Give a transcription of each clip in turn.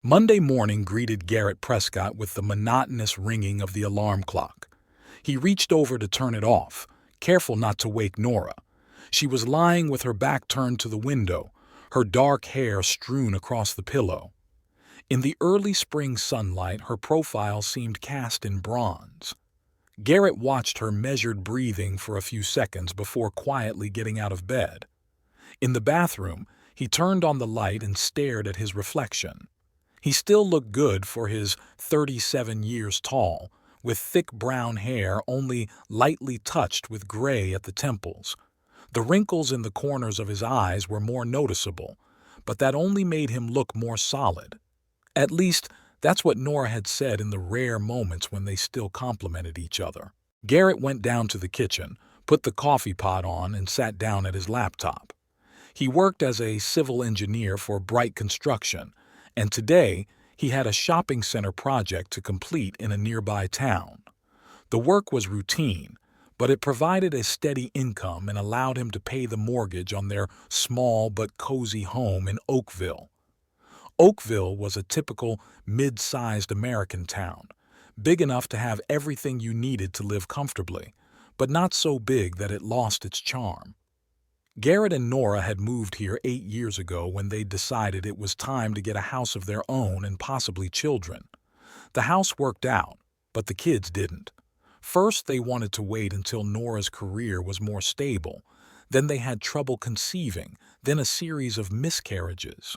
Monday morning greeted Garrett Prescott with the monotonous ringing of the alarm clock. He reached over to turn it off, careful not to wake Nora. She was lying with her back turned to the window, her dark hair strewn across the pillow. In the early spring sunlight, her profile seemed cast in bronze. Garrett watched her measured breathing for a few seconds before quietly getting out of bed. In the bathroom, he turned on the light and stared at his reflection. He still looked good for his 37 years tall, with thick brown hair only lightly touched with gray at the temples. The wrinkles in the corners of his eyes were more noticeable, but that only made him look more solid. At least, that's what Nora had said in the rare moments when they still complimented each other. Garrett went down to the kitchen, put the coffee pot on, and sat down at his laptop. He worked as a civil engineer for Bright Construction, and today he had a shopping center project to complete in a nearby town. The work was routine, but it provided a steady income and allowed him to pay the mortgage on their small but cozy home in Oakville. Oakville was a typical mid-sized American town, big enough to have everything you needed to live comfortably, but not so big that it lost its charm. Garrett and Nora had moved here 8 years ago when they decided it was time to get a house of their own and possibly children. The house worked out, but the kids didn't. First, they wanted to wait until Nora's career was more stable. Then they had trouble conceiving, then a series of miscarriages.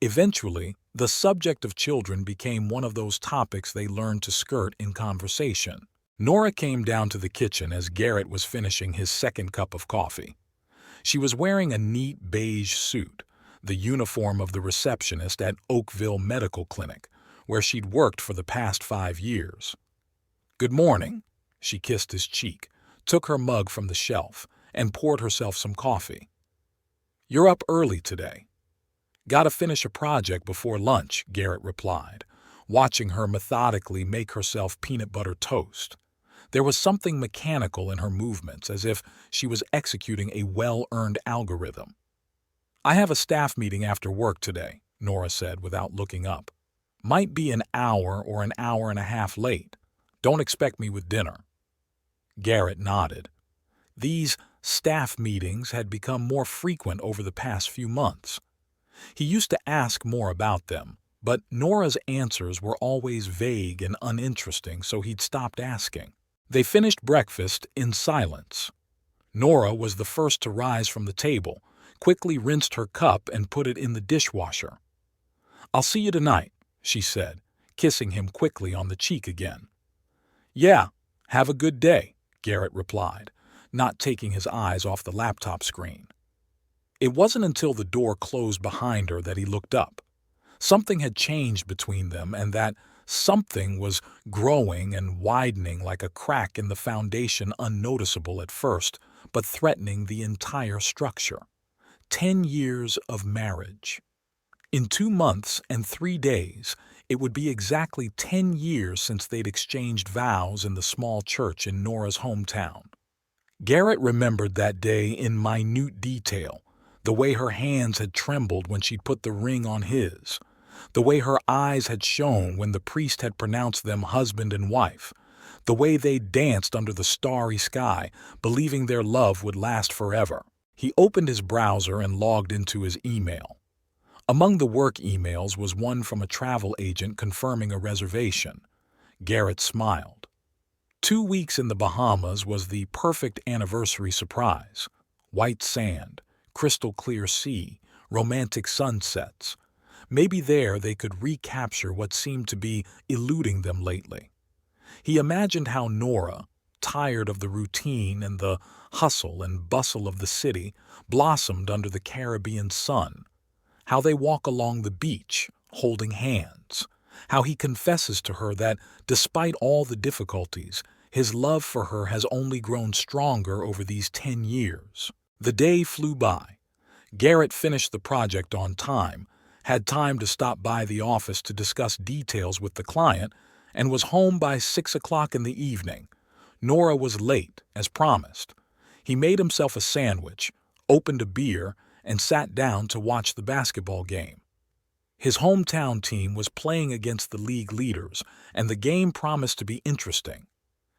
Eventually, the subject of children became one of those topics they learned to skirt in conversation. Nora came down to the kitchen as Garrett was finishing his second cup of coffee. She was wearing a neat beige suit, the uniform of the receptionist at Oakville Medical Clinic, where she'd worked for the past 5 years. "Good morning." She kissed his cheek, took her mug from the shelf, and poured herself some coffee. "You're up early today." "Gotta finish a project before lunch," Garrett replied, watching her methodically make herself peanut butter toast. There was something mechanical in her movements, as if she was executing a well-earned algorithm. "I have a staff meeting after work today," Nora said without looking up. "Might be an hour or an hour and a half late. Don't expect me with dinner." Garrett nodded. These staff meetings had become more frequent over the past few months. He used to ask more about them, but Nora's answers were always vague and uninteresting, so he'd stopped asking. They finished breakfast in silence. Nora was the first to rise from the table, quickly rinsed her cup and put it in the dishwasher. "I'll see you tonight," she said, kissing him quickly on the cheek again. "Yeah, have a good day," Garrett replied, not taking his eyes off the laptop screen. It wasn't until the door closed behind her that he looked up. Something had changed between them, and that something was growing and widening like a crack in the foundation, unnoticeable at first, but threatening the entire structure. 10 years of marriage. In 2 months and 3 days, it would be exactly 10 years since they'd exchanged vows in the small church in Nora's hometown. Garrett remembered that day in minute detail, the way her hands had trembled when she'd put the ring on his, the way her eyes had shone when the priest had pronounced them husband and wife, the way they danced under the starry sky, believing their love would last forever. He opened his browser and logged into his email. Among the work emails was one from a travel agent confirming a reservation. Garrett smiled. 2 weeks in the Bahamas was the perfect anniversary surprise. White sand, crystal clear sea, romantic sunsets. Maybe there they could recapture what seemed to be eluding them lately. He imagined how Nora, tired of the routine and the hustle and bustle of the city, blossomed under the Caribbean sun. How they walk along the beach, holding hands. How he confesses to her that, despite all the difficulties, his love for her has only grown stronger over these 10 years. The day flew by. Garrett finished the project on time, had time to stop by the office to discuss details with the client, and was home by 6 o'clock in the evening. Nora was late, as promised. He made himself a sandwich, opened a beer, and sat down to watch the basketball game. His hometown team was playing against the league leaders, and the game promised to be interesting.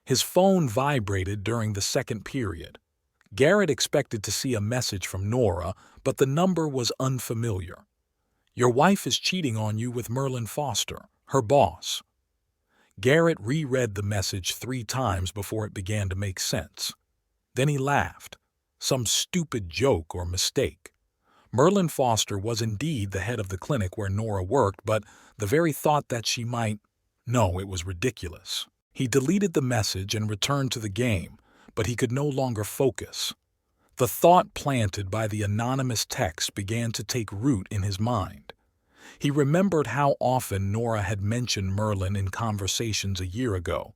His phone vibrated during the second period. Garrett expected to see a message from Nora, but the number was unfamiliar. "Your wife is cheating on you with Merlin Foster, her boss." Garrett reread the message 3 times before it began to make sense. Then he laughed. Some stupid joke or mistake. Merlin Foster was indeed the head of the clinic where Nora worked, but the very thought that she might— No, it was ridiculous. He deleted the message and returned to the game, but he could no longer focus. The thought planted by the anonymous text began to take root in his mind. He remembered how often Nora had mentioned Merlin in conversations a year ago.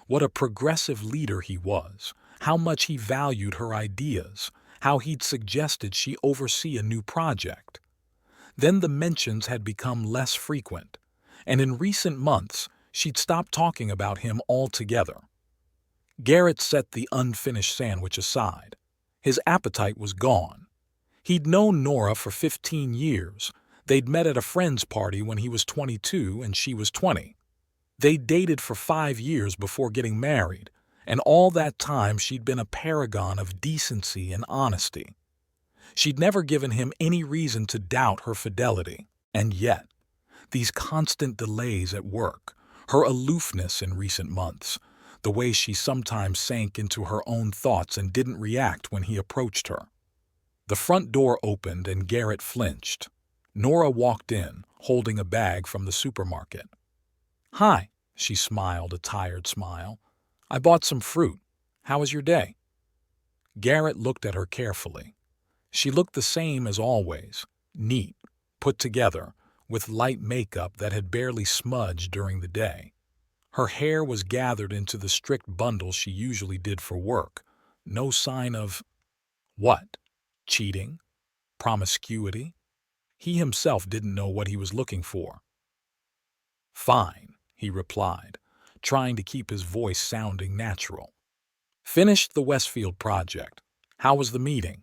What a progressive leader he was, how much he valued her ideas, how he'd suggested she oversee a new project. Then the mentions had become less frequent, and in recent months she'd stopped talking about him altogether. Garrett set the unfinished sandwich aside. His appetite was gone. He'd known Nora for 15 years. They'd met at a friend's party when he was 22 and she was 20. They'd dated for 5 years before getting married, and all that time she'd been a paragon of decency and honesty. She'd never given him any reason to doubt her fidelity. And yet, these constant delays at work, her aloofness in recent months, the way she sometimes sank into her own thoughts and didn't react when he approached her. The front door opened and Garrett flinched. Nora walked in, holding a bag from the supermarket. "Hi," she smiled, a tired smile. "I bought some fruit. How was your day?" Garrett looked at her carefully. She looked the same as always, neat, put together, with light makeup that had barely smudged during the day. Her hair was gathered into the strict bundle she usually did for work. No sign of— What? Cheating? Promiscuity? He himself didn't know what he was looking for. "Fine," he replied, trying to keep his voice sounding natural. "Finished the Westfield project. How was the meeting?"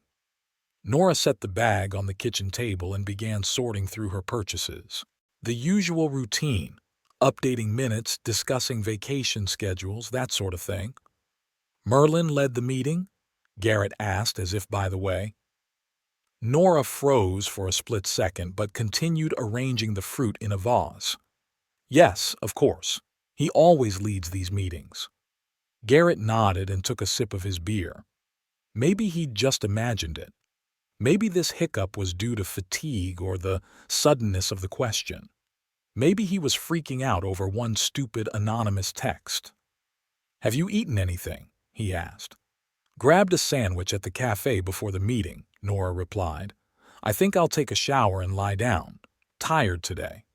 Nora set the bag on the kitchen table and began sorting through her purchases. The usual routine, updating minutes, discussing vacation schedules, that sort of thing. "Merlin led the meeting?" Garrett asked, as if by the way. Nora froze for a split second but continued arranging the fruit in a vase. "Yes, of course. He always leads these meetings." Garrett nodded and took a sip of his beer. Maybe he'd just imagined it. Maybe this hiccup was due to fatigue or the suddenness of the question. Maybe he was freaking out over one stupid anonymous text. "Have you eaten anything?" he asked. "Grabbed a sandwich at the cafe before the meeting," Nora replied. "I think I'll take a shower and lie down. Tired today."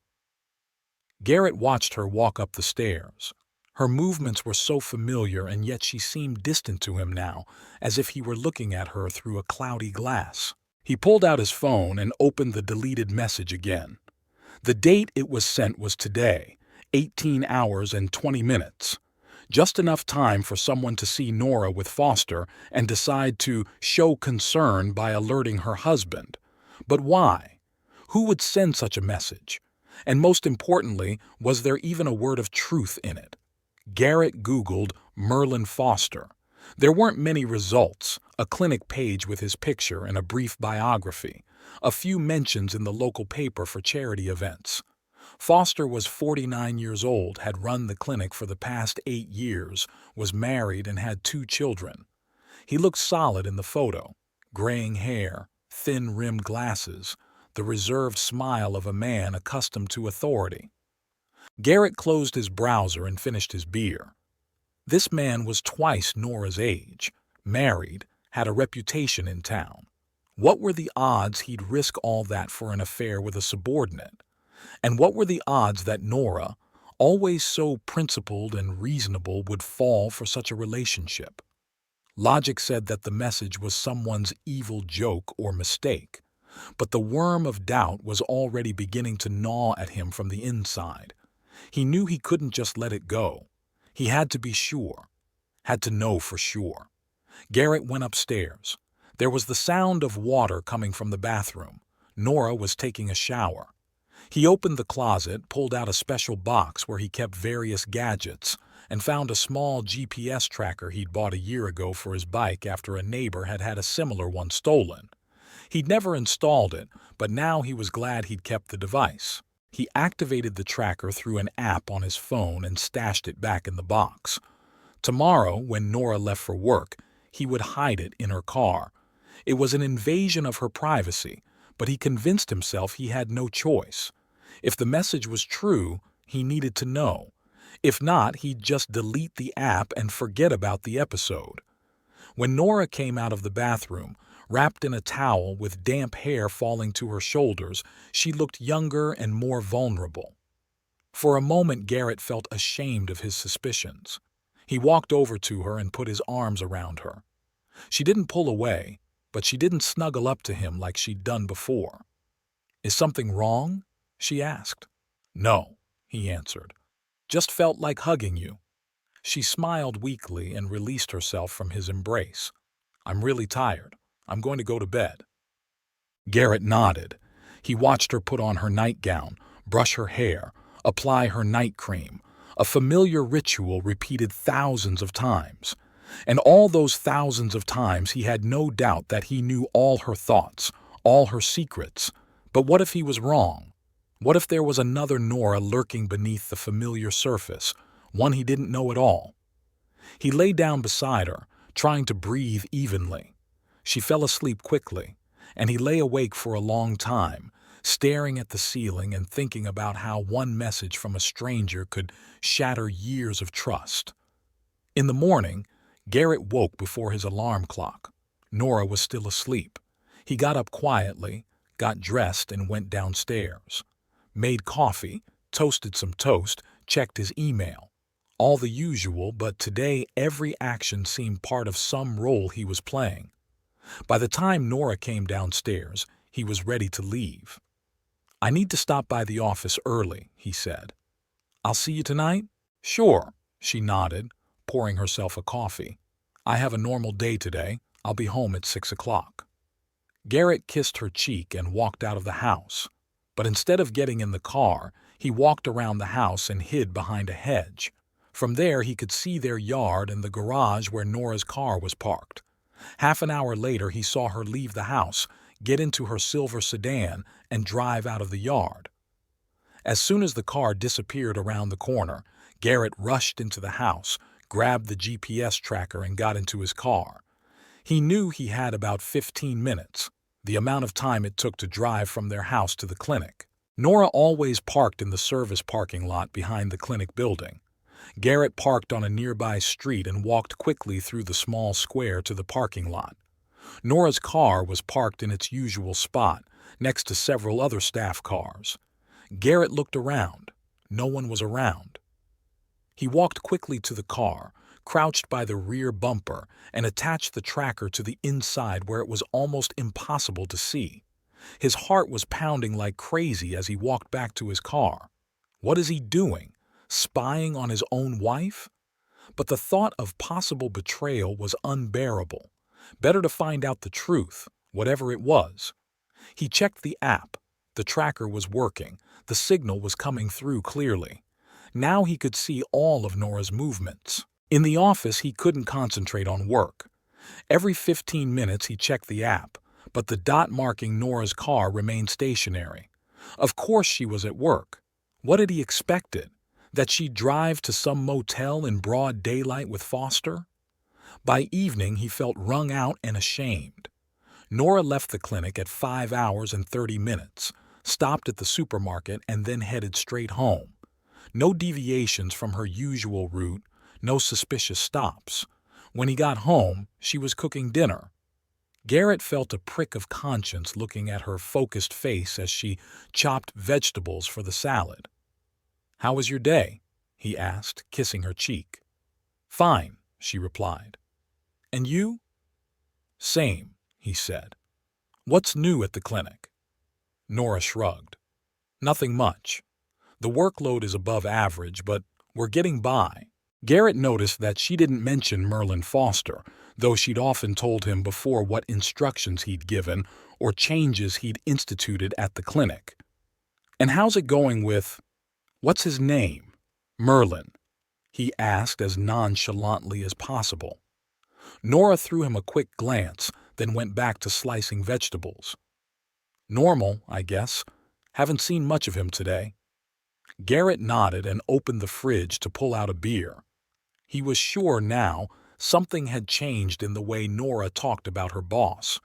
Garrett watched her walk up the stairs. Her movements were so familiar, and yet she seemed distant to him now, as if he were looking at her through a cloudy glass. He pulled out his phone and opened the deleted message again. The date it was sent was today, 18 hours and 20 minutes. Just enough time for someone to see Nora with Foster and decide to show concern by alerting her husband. But why? Who would send such a message? And most importantly, was there even a word of truth in it? Garrett Googled Merlin Foster. There weren't many results, a clinic page with his picture and a brief biography, a few mentions in the local paper for charity events. Foster was 49 years old, had run the clinic for the past 8 years, was married and had 2 children. He looked solid in the photo, graying hair, thin-rimmed glasses, the reserved smile of a man accustomed to authority. Garrett closed his browser and finished his beer. This man was twice Nora's age, married, had a reputation in town. What were the odds he'd risk all that for an affair with a subordinate? And what were the odds that Nora, always so principled and reasonable, would fall for such a relationship? Logic said that the message was someone's evil joke or mistake, but the worm of doubt was already beginning to gnaw at him from the inside. He knew he couldn't just let it go. He had to be sure, had to know for sure. Garrett went upstairs. There was the sound of water coming from the bathroom. Nora was taking a shower. He opened the closet, pulled out a special box where he kept various gadgets, and found a small GPS tracker he'd bought a year ago for his bike after a neighbor had had a similar one stolen. He'd never installed it, but now he was glad he'd kept the device. He activated the tracker through an app on his phone and stashed it back in the box. Tomorrow, when Nora left for work, he would hide it in her car. It was an invasion of her privacy, but he convinced himself he had no choice. If the message was true, he needed to know. If not, he'd just delete the app and forget about the episode. When Nora came out of the bathroom, wrapped in a towel with damp hair falling to her shoulders, she looked younger and more vulnerable. For a moment, Garrett felt ashamed of his suspicions. He walked over to her and put his arms around her. She didn't pull away, but she didn't snuggle up to him like she'd done before. "Is something wrong?" she asked. "No," he answered. "Just felt like hugging you." She smiled weakly and released herself from his embrace. "I'm really tired. I'm going to go to bed." Garrett nodded. He watched her put on her nightgown, brush her hair, apply her night cream, a familiar ritual repeated thousands of times. And all those thousands of times he had no doubt that he knew all her thoughts, all her secrets. But what if he was wrong? What if there was another Nora lurking beneath the familiar surface, one he didn't know at all? He lay down beside her, trying to breathe evenly. She fell asleep quickly, and he lay awake for a long time, staring at the ceiling and thinking about how one message from a stranger could shatter years of trust. In the morning, Garrett woke before his alarm clock. Nora was still asleep. He got up quietly, got dressed, and went downstairs. Made coffee, toasted some toast, checked his email. All the usual, but today every action seemed part of some role he was playing. By the time Nora came downstairs, he was ready to leave. "I need to stop by the office early," he said. "I'll see you tonight?" "Sure," she nodded, pouring herself a coffee. "I have a normal day today. I'll be home at 6 o'clock. Garrett kissed her cheek and walked out of the house. But instead of getting in the car, he walked around the house and hid behind a hedge. From there he could see their yard and the garage where Nora's car was parked. Half an hour later he saw her leave the house, get into her silver sedan, and drive out of the yard. As soon as the car disappeared around the corner, Garrett rushed into the house, grabbed the GPS tracker, and got into his car. He knew he had about 15 minutes, the amount of time it took to drive from their house to the clinic. Nora always parked in the service parking lot behind the clinic building. Garrett parked on a nearby street and walked quickly through the small square to the parking lot. Nora's car was parked in its usual spot, next to several other staff cars. Garrett looked around. No one was around. He walked quickly to the car, crouched by the rear bumper, and attached the tracker to the inside where it was almost impossible to see. His heart was pounding like crazy as he walked back to his car. What is he doing? Spying on his own wife? But the thought of possible betrayal was unbearable. Better to find out the truth, whatever it was. He checked the app. The tracker was working. The signal was coming through clearly. Now he could see all of Nora's movements. In the office, he couldn't concentrate on work. Every 15 minutes he checked the app, but the dot marking Nora's car remained stationary. Of course she was at work. What had he expected? That she'd drive to some motel in broad daylight with Foster? By evening, he felt wrung out and ashamed. Nora left the clinic at 5 hours and 30 minutes, stopped at the supermarket, and then headed straight home. No deviations from her usual route, no suspicious stops. When he got home, she was cooking dinner. Garrett felt a prick of conscience looking at her focused face as she chopped vegetables for the salad. "How was your day?" he asked, kissing her cheek. "Fine," she replied. "And you?" "Same," he said. "What's new at the clinic?" Nora shrugged. "Nothing much. The workload is above average, but we're getting by." Garrett noticed that she didn't mention Merlin Foster, though she'd often told him before what instructions he'd given or changes he'd instituted at the clinic. And how's it going with, what's his name? Merlin, he asked as nonchalantly as possible. Nora threw him a quick glance, then went back to slicing vegetables. Normal, I guess. Haven't seen much of him today. Garrett nodded and opened the fridge to pull out a beer. He was sure now something had changed in the way Nora talked about her boss.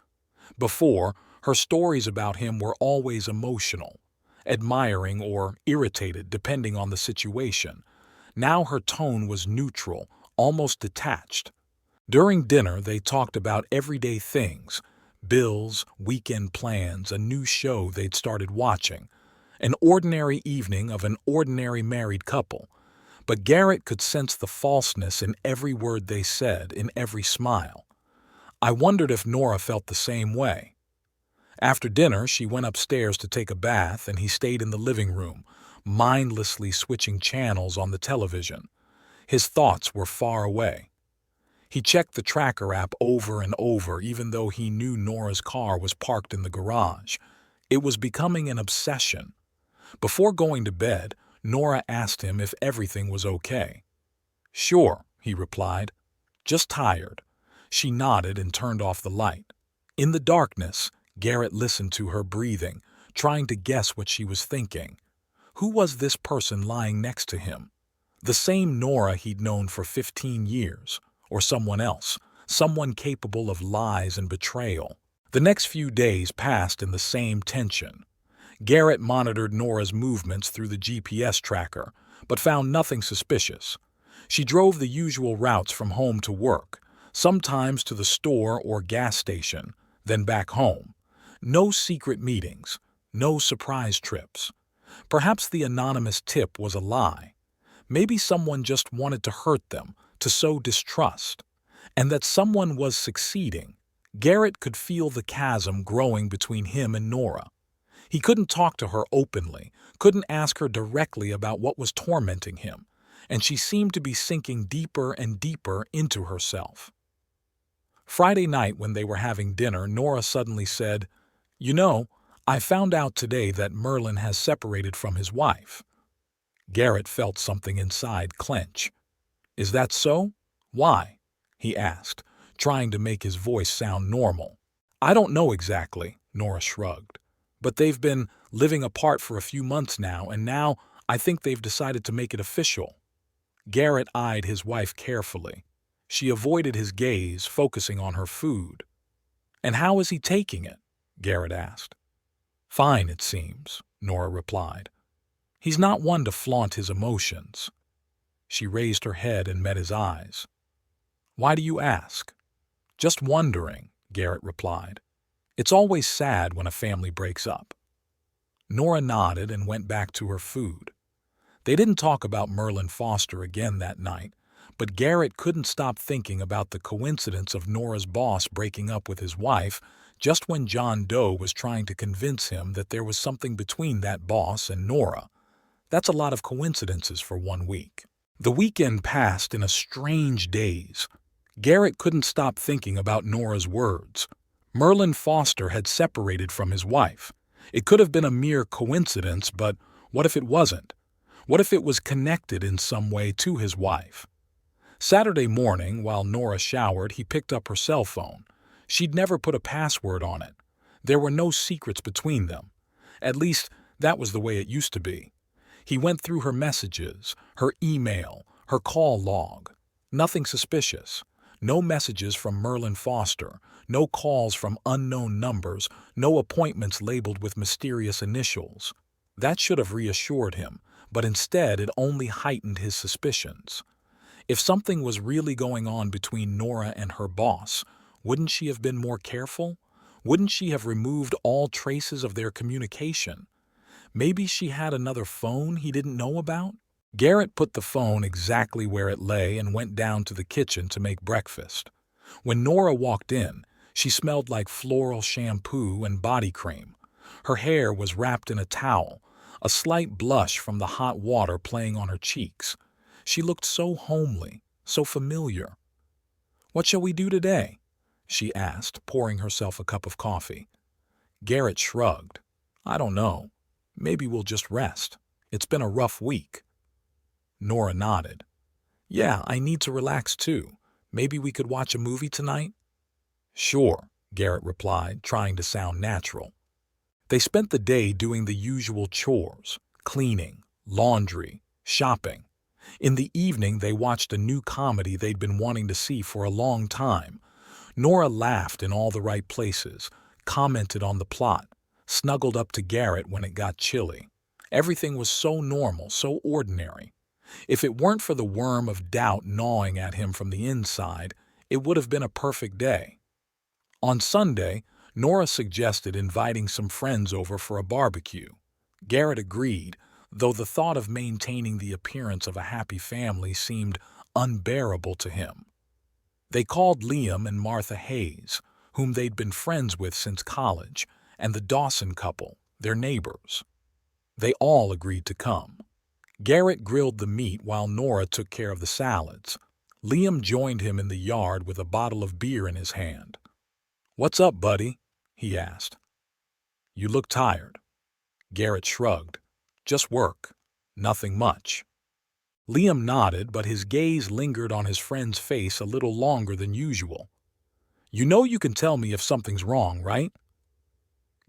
Before, her stories about him were always emotional, admiring or irritated depending on the situation. Now her tone was neutral, almost detached. During dinner, they talked about everyday things: bills, weekend plans, a new show they'd started watching, an ordinary evening of an ordinary married couple. But Garrett could sense the falseness in every word they said, in every smile. I wondered if Nora felt the same way. After dinner, she went upstairs to take a bath, and he stayed in the living room, mindlessly switching channels on the television. His thoughts were far away. He checked the tracker app over and over, even though he knew Nora's car was parked in the garage. It was becoming an obsession. Before going to bed, Nora asked him if everything was okay. "Sure," he replied. "Just tired." She nodded and turned off the light. In the darkness, Garrett listened to her breathing, trying to guess what she was thinking. Who was this person lying next to him? The same Nora he'd known for 15 years, or someone else, someone capable of lies and betrayal. The next few days passed in the same tension. Garrett monitored Nora's movements through the GPS tracker, but found nothing suspicious. She drove the usual routes from home to work, sometimes to the store or gas station, then back home. No secret meetings, no surprise trips. Perhaps the anonymous tip was a lie. Maybe someone just wanted to hurt them, to sow distrust. And that someone was succeeding. Garrett could feel the chasm growing between him and Nora. He couldn't talk to her openly, couldn't ask her directly about what was tormenting him, and she seemed to be sinking deeper and deeper into herself. Friday night, when they were having dinner, Nora suddenly said, "You know, I found out today that Merlin has separated from his wife." Garrett felt something inside clench. "Is that so? Why?" he asked, trying to make his voice sound normal. "I don't know exactly," Nora shrugged. "But they've been living apart for a few months now, and now I think they've decided to make it official." Garrett eyed his wife carefully. She avoided his gaze, focusing on her food. "And how is he taking it?" Garrett asked. "Fine, it seems," Nora replied. "He's not one to flaunt his emotions." She raised her head and met his eyes. "Why do you ask?" "Just wondering," Garrett replied. "It's always sad when a family breaks up." Nora nodded and went back to her food. They didn't talk about Merlin Foster again that night, but Garrett couldn't stop thinking about the coincidence of Nora's boss breaking up with his wife just when John Doe was trying to convince him that there was something between that boss and Nora. That's a lot of coincidences for 1 week. The weekend passed in a strange daze. Garrett couldn't stop thinking about Nora's words. Merlin Foster had separated from his wife. It could have been a mere coincidence, but what if it wasn't? What if it was connected in some way to his wife? Saturday morning, while Nora showered, he picked up her cell phone. She'd never put a password on it. There were no secrets between them. At least, that was the way it used to be. He went through her messages, her email, her call log. Nothing suspicious. No messages from Merlin Foster, no calls from unknown numbers, no appointments labeled with mysterious initials. That should have reassured him, but instead it only heightened his suspicions. If something was really going on between Nora and her boss, wouldn't she have been more careful? Wouldn't she have removed all traces of their communication? Maybe she had another phone he didn't know about? Garrett put the phone exactly where it lay and went down to the kitchen to make breakfast. When Nora walked in, she smelled like floral shampoo and body cream. Her hair was wrapped in a towel, a slight blush from the hot water playing on her cheeks. She looked so homely, so familiar. "What shall we do today?" she asked, pouring herself a cup of coffee. Garrett shrugged. "I don't know. Maybe we'll just rest. It's been a rough week. Nora nodded. Yeah, I need to relax too. Maybe we could watch a movie tonight? Sure, Garrett replied, trying to sound natural. They spent the day doing the usual chores, cleaning, laundry, shopping. In the evening, they watched a new comedy they'd been wanting to see for a long time. Nora laughed in all the right places, commented on the plot, snuggled up to Garrett when it got chilly. Everything was so normal, so ordinary. If it weren't for the worm of doubt gnawing at him from the inside, it would have been a perfect day. On Sunday, Nora suggested inviting some friends over for a barbecue. Garrett agreed, though the thought of maintaining the appearance of a happy family seemed unbearable to him. They called Liam and Martha Hayes, whom they'd been friends with since college, and the Dawson couple, their neighbors. They all agreed to come. Garrett grilled the meat while Nora took care of the salads. Liam joined him in the yard with a bottle of beer in his hand. "What's up, buddy?" he asked. "You look tired." Garrett shrugged. "Just work. Nothing much." Liam nodded, but his gaze lingered on his friend's face a little longer than usual. "You know you can tell me if something's wrong, right?"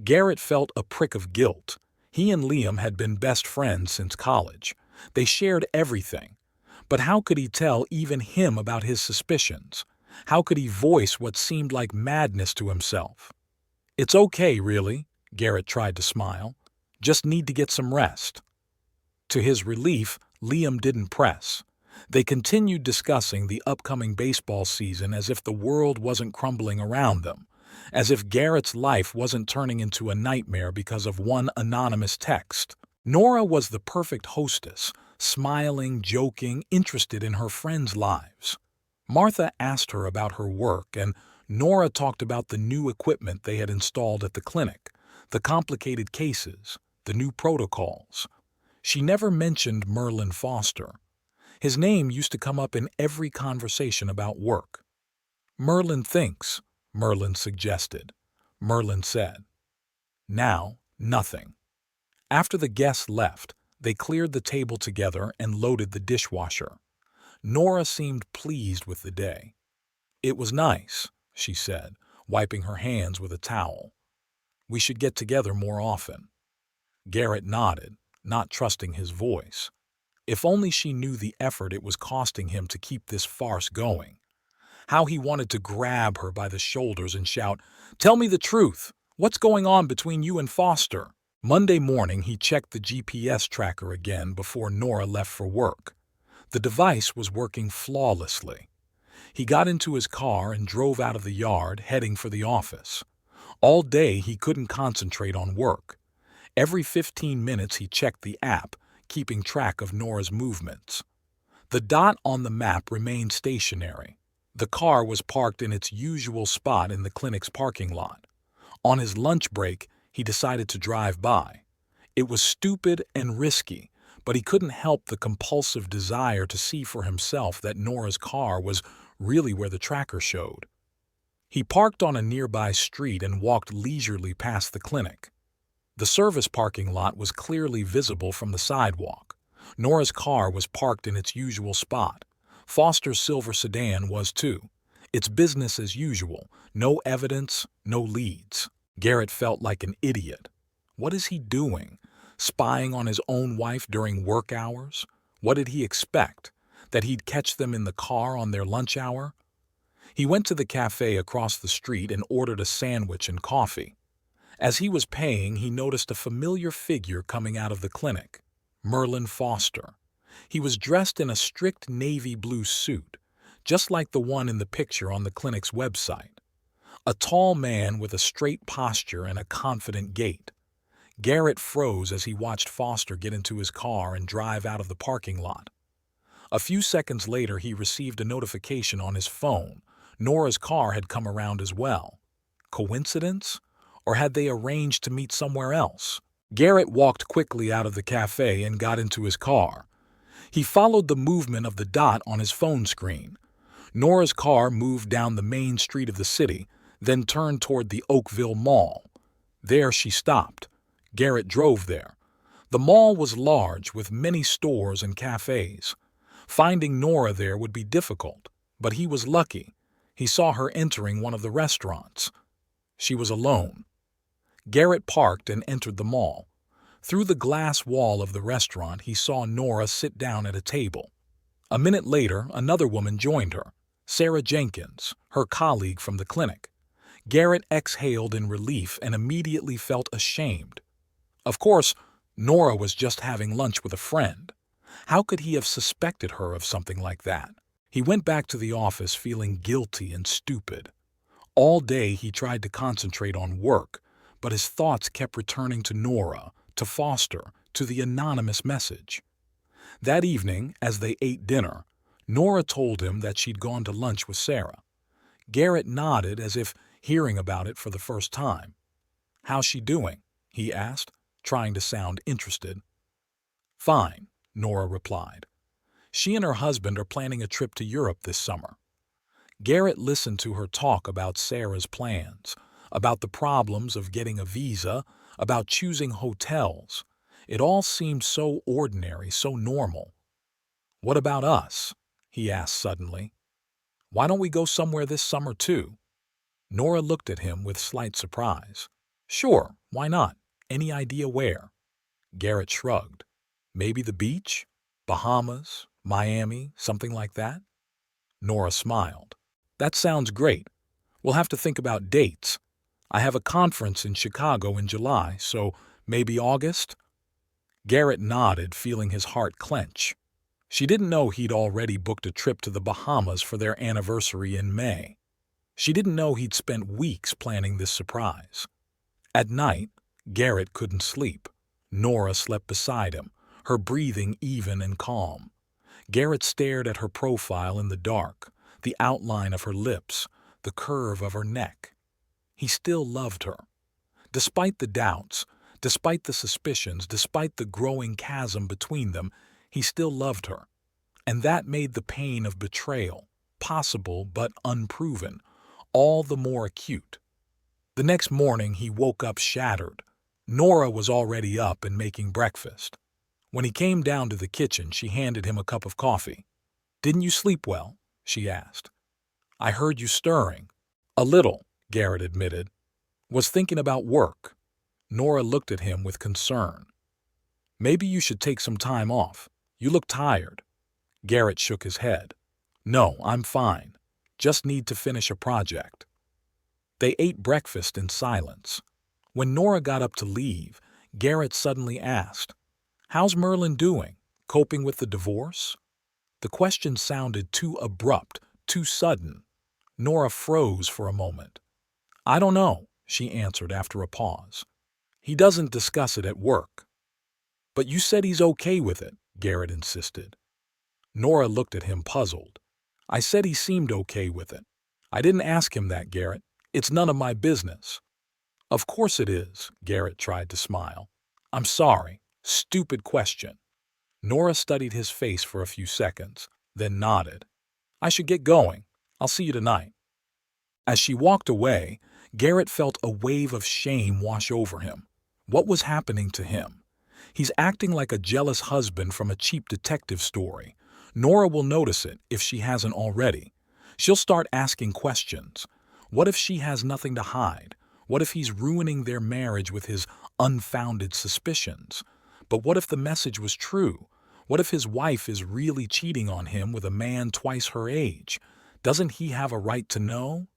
Garrett felt a prick of guilt. He and Liam had been best friends since college. They shared everything. But how could he tell even him about his suspicions? How could he voice what seemed like madness to himself? "It's okay, really," Garrett tried to smile. "Just need to get some rest." To his relief, Liam didn't press. They continued discussing the upcoming baseball season as if the world wasn't crumbling around them, as if Garrett's life wasn't turning into a nightmare because of one anonymous text. Nora was the perfect hostess, smiling, joking, interested in her friends' lives. Martha asked her about her work, and Nora talked about the new equipment they had installed at the clinic, the complicated cases, the new protocols. She never mentioned Merlin Foster. His name used to come up in every conversation about work. "Merlin thinks," Merlin suggested. Merlin said. Now, nothing. After the guests left, they cleared the table together and loaded the dishwasher. Nora seemed pleased with the day. "It was nice," she said, wiping her hands with a towel. "We should get together more often." Garrett nodded, not trusting his voice. If only she knew the effort it was costing him to keep this farce going. How he wanted to grab her by the shoulders and shout, "Tell me the truth! What's going on between you and Foster?" Monday morning, he checked the GPS tracker again before Nora left for work. The device was working flawlessly. He got into his car and drove out of the yard, heading for the office. All day, he couldn't concentrate on work. Every 15 minutes, he checked the app, keeping track of Nora's movements. The dot on the map remained stationary. The car was parked in its usual spot in the clinic's parking lot. On his lunch break, he decided to drive by. It was stupid and risky, but he couldn't help the compulsive desire to see for himself that Nora's car was really where the tracker showed. He parked on a nearby street and walked leisurely past the clinic. The service parking lot was clearly visible from the sidewalk. Nora's car was parked in its usual spot. Foster's silver sedan was too. It's business as usual. No evidence, no leads. Garrett felt like an idiot. What is he doing? Spying on his own wife during work hours? What did he expect? That he'd catch them in the car on their lunch hour? He went to the cafe across the street and ordered a sandwich and coffee. As he was paying, he noticed a familiar figure coming out of the clinic. Merlin Foster. He was dressed in a strict navy blue suit, just like the one in the picture on the clinic's website. A tall man with a straight posture and a confident gait. Garrett froze as he watched Foster get into his car and drive out of the parking lot. A few seconds later, he received a notification on his phone. Nora's car had come around as well. Coincidence? Or had they arranged to meet somewhere else? Garrett walked quickly out of the cafe and got into his car. He followed the movement of the dot on his phone screen. Nora's car moved down the main street of the city, then turned toward the Oakville Mall. There she stopped. Garrett drove there. The mall was large with many stores and cafes. Finding Nora there would be difficult, but he was lucky. He saw her entering one of the restaurants. She was alone. Garrett parked and entered the mall. Through the glass wall of the restaurant, he saw Nora sit down at a table. A minute later, another woman joined her, Sarah Jenkins, her colleague from the clinic. Garrett exhaled in relief and immediately felt ashamed. Of course, Nora was just having lunch with a friend. How could he have suspected her of something like that? He went back to the office feeling guilty and stupid. All day he tried to concentrate on work, but his thoughts kept returning to Nora, to Foster, to the anonymous message. That evening, as they ate dinner, Nora told him that she'd gone to lunch with Sarah. Garrett nodded as if hearing about it for the first time. "How's she doing?" he asked, trying to sound interested. "Fine," Nora replied. "She and her husband are planning a trip to Europe this summer." Garrett listened to her talk about Sarah's plans, about the problems of getting a visa, about choosing hotels. It all seemed so ordinary, so normal. "What about us?" he asked suddenly. "Why don't we go somewhere this summer too?" Nora looked at him with slight surprise. "Sure, why not? Any idea where?" Garrett shrugged. "Maybe the beach? Bahamas? Miami? Something like that?" Nora smiled. "That sounds great. We'll have to think about dates. I have a conference in Chicago in July, so maybe August?" Garrett nodded, feeling his heart clench. She didn't know he'd already booked a trip to the Bahamas for their anniversary in May. She didn't know he'd spent weeks planning this surprise. At night, Garrett couldn't sleep. Nora slept beside him, her breathing even and calm. Garrett stared at her profile in the dark, the outline of her lips, the curve of her neck. He still loved her. Despite the doubts, despite the suspicions, despite the growing chasm between them, he still loved her. And that made the pain of betrayal, possible but unproven, all the more acute. The next morning he woke up shattered. Nora was already up and making breakfast. When he came down to the kitchen, she handed him a cup of coffee. "Didn't you sleep well?" she asked. "I heard you stirring." "A little," Garrett admitted. "Was thinking about work." Nora looked at him with concern. "Maybe you should take some time off. You look tired." Garrett shook his head. "No, I'm fine. Just need to finish a project." They ate breakfast in silence. When Nora got up to leave, Garrett suddenly asked, "How's Merlin doing? Coping with the divorce?" The question sounded too abrupt, too sudden. Nora froze for a moment. "I don't know," she answered after a pause. "He doesn't discuss it at work." "But you said he's okay with it," Garrett insisted. Nora looked at him puzzled. "I said he seemed okay with it. I didn't ask him that, Garrett. It's none of my business." "Of course it is," Garrett tried to smile. "I'm sorry. Stupid question." Nora studied his face for a few seconds, then nodded. "I should get going. I'll see you tonight." As she walked away, Garrett felt a wave of shame wash over him. What was happening to him? He's acting like a jealous husband from a cheap detective story. Nora will notice it if she hasn't already. She'll start asking questions. What if she has nothing to hide? What if he's ruining their marriage with his unfounded suspicions? But what if the message was true? What if his wife is really cheating on him with a man twice her age? Doesn't he have a right to know?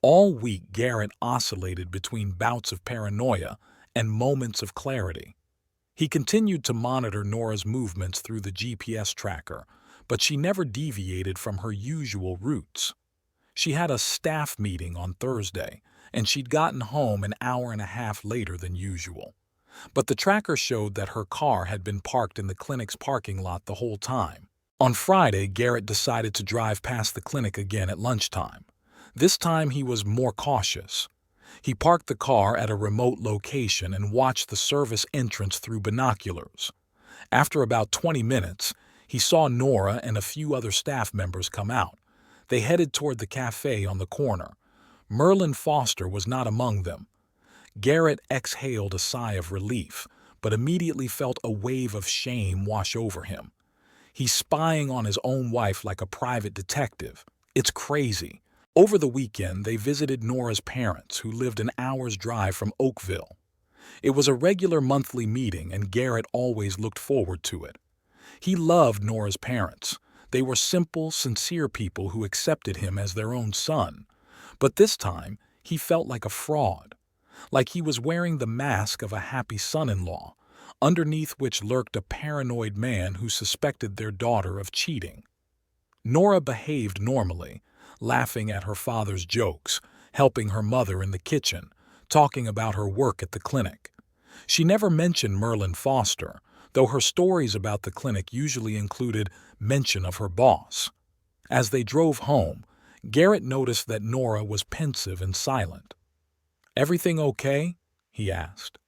All week, Garrett oscillated between bouts of paranoia and moments of clarity. He continued to monitor Nora's movements through the GPS tracker, but she never deviated from her usual routes. She had a staff meeting on Thursday, and she'd gotten home an hour and a half later than usual. But the tracker showed that her car had been parked in the clinic's parking lot the whole time. On Friday, Garrett decided to drive past the clinic again at lunchtime. This time he was more cautious. He parked the car at a remote location and watched the service entrance through binoculars. After about 20 minutes, he saw Nora and a few other staff members come out. They headed toward the cafe on the corner. Merlin Foster was not among them. Garrett exhaled a sigh of relief, but immediately felt a wave of shame wash over him. He's spying on his own wife like a private detective. It's crazy. Over the weekend, they visited Nora's parents, who lived an hour's drive from Oakville. It was a regular monthly meeting, and Garrett always looked forward to it. He loved Nora's parents. They were simple, sincere people who accepted him as their own son. But this time, he felt like a fraud, like he was wearing the mask of a happy son-in-law, underneath which lurked a paranoid man who suspected their daughter of cheating. Nora behaved normally, laughing at her father's jokes, helping her mother in the kitchen, talking about her work at the clinic. She never mentioned Merlin Foster, though her stories about the clinic usually included mention of her boss. As they drove home, Garrett noticed that Nora was pensive and silent. "Everything okay?" he asked.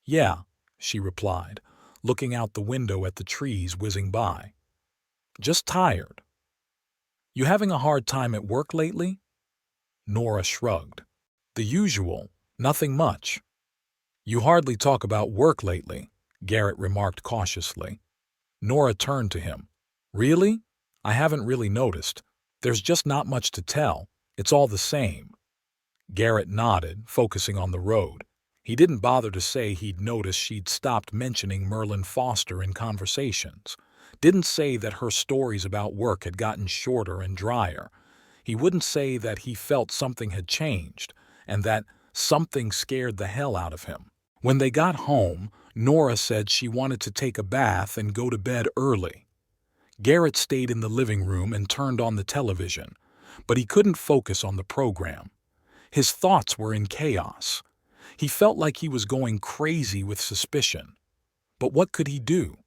"Yeah," she replied, looking out the window at the trees whizzing by. "Just tired." "You having a hard time at work lately?" Nora shrugged. "The usual, nothing much." "You hardly talk about work lately," Garrett remarked cautiously. Nora turned to him. "Really? I haven't really noticed. There's just not much to tell. It's all the same." Garrett nodded, focusing on the road. He didn't bother to say he'd noticed she'd stopped mentioning Merlin Foster in conversations. Didn't say that her stories about work had gotten shorter and drier. He wouldn't say that he felt something had changed, and that something scared the hell out of him. When they got home, Nora said she wanted to take a bath and go to bed early. Garrett stayed in the living room and turned on the television, but he couldn't focus on the program. His thoughts were in chaos. He felt like he was going crazy with suspicion. But what could he do?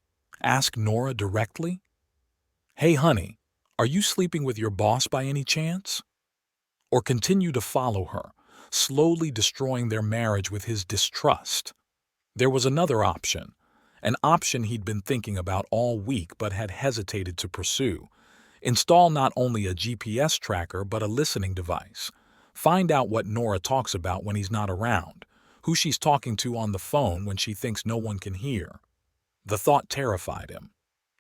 Ask Nora directly? "Hey, honey, are you sleeping with your boss by any chance?" Or continue to follow her, slowly destroying their marriage with his distrust? There was another option, an option he'd been thinking about all week but had hesitated to pursue. Install not only a GPS tracker but a listening device. Find out what Nora talks about when he's not around, who she's talking to on the phone when she thinks no one can hear. The thought terrified him.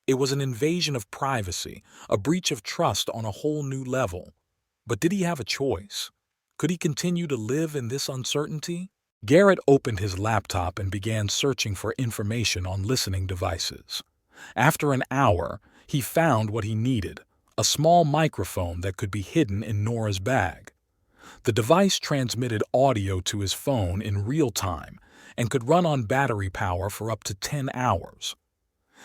It was an invasion of privacy, a breach of trust on a whole new level. But did he have a choice? Could he continue to live in this uncertainty? Garrett opened his laptop and began searching for information on listening devices. After an hour, he found what he needed, a small microphone that could be hidden in Nora's bag. The device transmitted audio to his phone in real time and could run on battery power for up to 10 hours.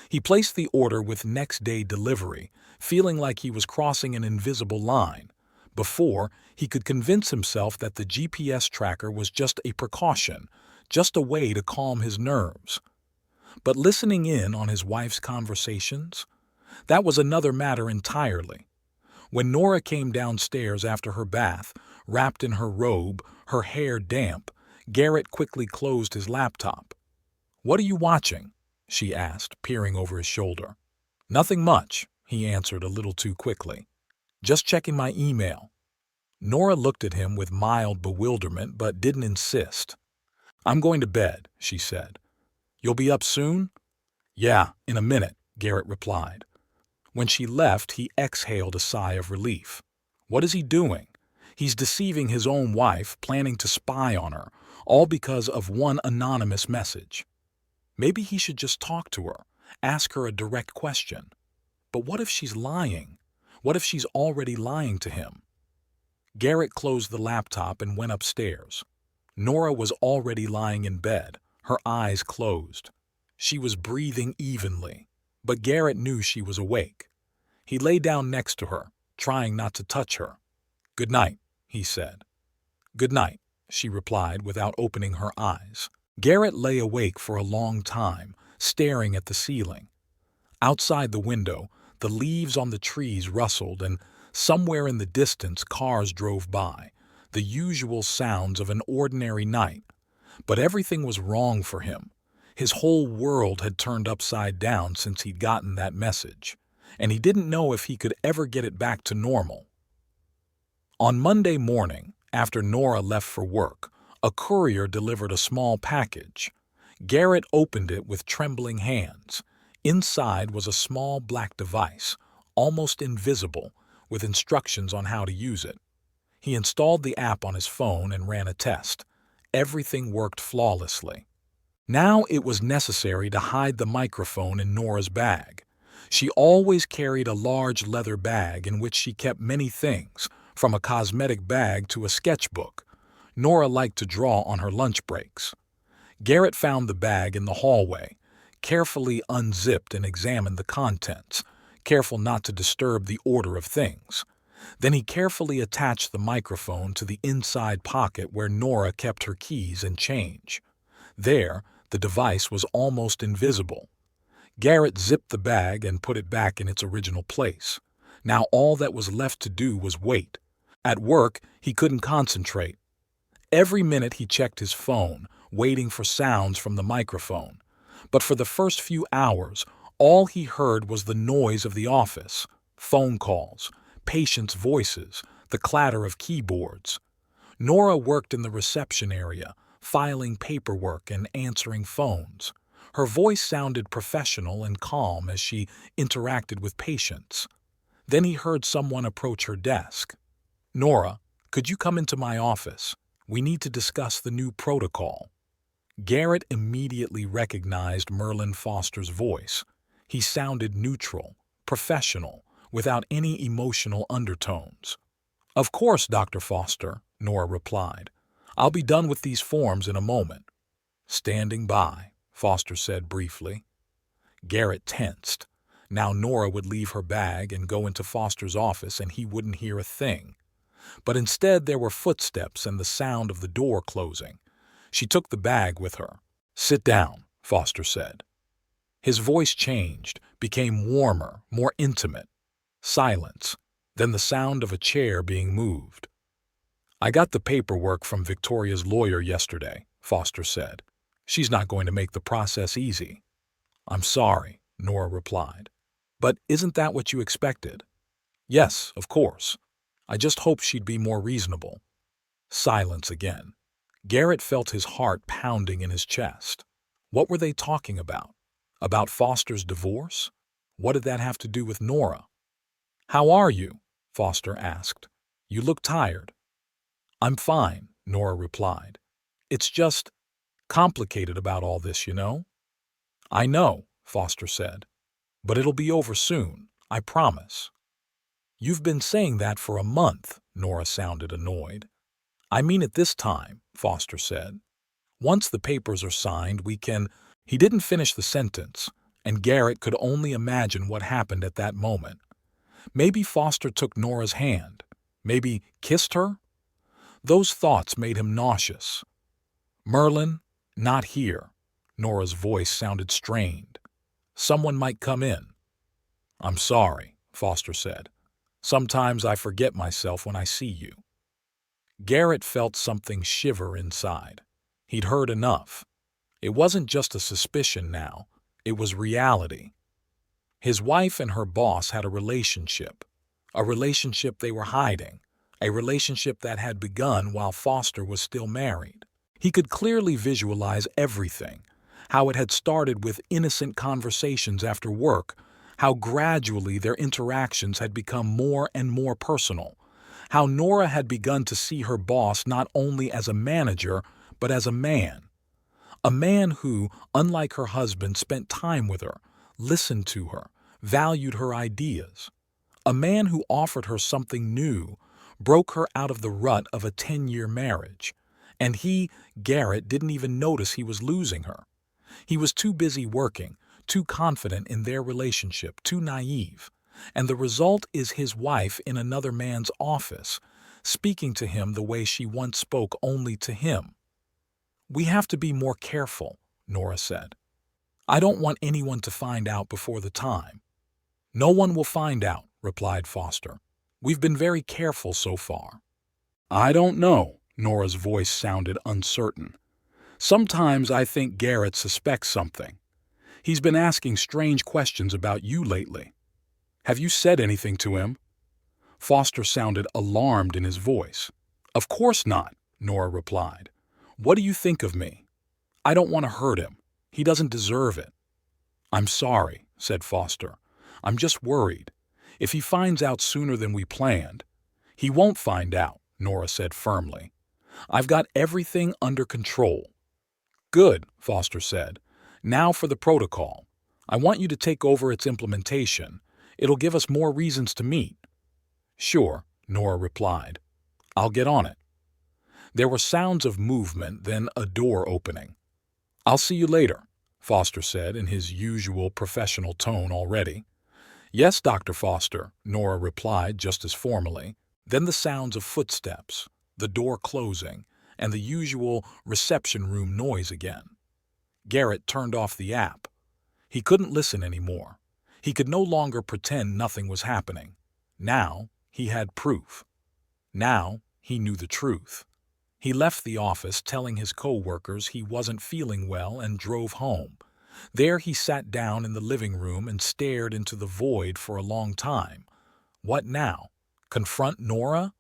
He placed the order with next-day delivery, feeling like he was crossing an invisible line. Before, he could convince himself that the GPS tracker was just a precaution, just a way to calm his nerves. But listening in on his wife's conversations? That was another matter entirely. When Nora came downstairs after her bath, wrapped in her robe, her hair damp, Garrett quickly closed his laptop. "What are you watching?" she asked, peering over his shoulder. "Nothing much," he answered a little too quickly. "Just checking my email." Nora looked at him with mild bewilderment but didn't insist. "I'm going to bed," she said. "You'll be up soon?" "Yeah, in a minute," Garrett replied. When she left, he exhaled a sigh of relief. What is he doing? He's deceiving his own wife, planning to spy on her, all because of one anonymous message. Maybe he should just talk to her, ask her a direct question. But what if she's lying? What if she's already lying to him? Garrett closed the laptop and went upstairs. Nora was already lying in bed, her eyes closed. She was breathing evenly, but Garrett knew she was awake. He lay down next to her, trying not to touch her. "Good night," he said. "Good night," she replied without opening her eyes. Garrett lay awake for a long time, staring at the ceiling. Outside the window, the leaves on the trees rustled, and somewhere in the distance cars drove by, the usual sounds of an ordinary night. But everything was wrong for him. His whole world had turned upside down since he'd gotten that message, and he didn't know if he could ever get it back to normal. On Monday morning, after Nora left for work, a courier delivered a small package. Garrett opened it with trembling hands. Inside was a small black device, almost invisible, with instructions on how to use it. He installed the app on his phone and ran a test. Everything worked flawlessly. Now it was necessary to hide the microphone in Nora's bag. She always carried a large leather bag in which she kept many things, from a cosmetic bag to a sketchbook. Nora liked to draw on her lunch breaks. Garrett found the bag in the hallway, carefully unzipped and examined the contents, careful not to disturb the order of things. Then he carefully attached the microphone to the inside pocket where Nora kept her keys and change. There, the device was almost invisible. Garrett zipped the bag and put it back in its original place. Now all that was left to do was wait. At work, he couldn't concentrate. Every minute he checked his phone, waiting for sounds from the microphone. But for the first few hours, all he heard was the noise of the office, phone calls, patients' voices, the clatter of keyboards. Nora worked in the reception area, filing paperwork and answering phones. Her voice sounded professional and calm as she interacted with patients. Then he heard someone approach her desk. "Nora, could you come into my office? We need to discuss the new protocol." Garrett immediately recognized Merlin Foster's voice. He sounded neutral, professional, without any emotional undertones. "Of course, Dr. Foster," Nora replied. "I'll be done with these forms in a moment." "Standing by," Foster said briefly. Garrett tensed. Now Nora would leave her bag and go into Foster's office and he wouldn't hear a thing. But instead there were footsteps and the sound of the door closing. She took the bag with her. "Sit down," Foster said. His voice changed, became warmer, more intimate. Silence, then the sound of a chair being moved. "I got the paperwork from Victoria's lawyer yesterday," Foster said. "She's not going to make the process easy." "I'm sorry," Nora replied. "But isn't that what you expected?" "Yes, of course. I just hoped she'd be more reasonable." Silence again. Garrett felt his heart pounding in his chest. What were they talking about? About Foster's divorce? What did that have to do with Nora? "How are you?" Foster asked. "You look tired." "I'm fine," Nora replied. "It's just complicated about all this, you know?" "I know," Foster said. "But it'll be over soon, I promise." "You've been saying that for a month," Nora sounded annoyed. "I mean it this time," Foster said. "Once the papers are signed, we can—" He didn't finish the sentence, and Garrett could only imagine what happened at that moment. Maybe Foster took Nora's hand. Maybe kissed her? Those thoughts made him nauseous. "Merlin, not here." Nora's voice sounded strained. "Someone might come in." "I'm sorry," Foster said. "Sometimes I forget myself when I see you." Garrett felt something shiver inside. He'd heard enough. It wasn't just a suspicion now. It was reality. His wife and her boss had a relationship they were hiding, a relationship that had begun while Foster was still married. He could clearly visualize everything, how it had started with innocent conversations after work, how gradually their interactions had become more and more personal, how Nora had begun to see her boss not only as a manager, but as a man who, unlike her husband, spent time with her, listened to her, valued her ideas, a man who offered her something new, broke her out of the rut of a 10-year marriage. And he, Garrett, didn't even notice he was losing her. He was too busy working, too confident in their relationship, too naive. And the result is his wife in another man's office, speaking to him the way she once spoke only to him. "We have to be more careful," Nora said. "I don't want anyone to find out before the time." "No one will find out," replied Foster. "We've been very careful so far." "I don't know," Nora's voice sounded uncertain. "Sometimes I think Garrett suspects something. He's been asking strange questions about you lately. Have you said anything to him?" Foster sounded alarmed in his voice. "Of course not," Nora replied. "What do you think of me? I don't want to hurt him. He doesn't deserve it. I'm sorry, said Foster. I'm just worried. If he finds out sooner than we planned. He won't find out, Nora said firmly. I've got everything under control. Good, Foster said. Now for the protocol. I want you to take over its implementation. It'll give us more reasons to meet. Sure, Nora replied. I'll get on it. There were sounds of movement, then a door opening. I'll see you later, Foster said in his usual professional tone already. Yes, Dr. Foster, Nora replied just as formally. Then the sounds of footsteps, the door closing, and the usual reception room noise again. Garrett turned off the app. He couldn't listen anymore. He could no longer pretend nothing was happening. Now he had proof. Now he knew the truth. He left the office telling his co-workers he wasn't feeling well and drove home. There he sat down in the living room and stared into the void for a long time. What now? Confront Nora?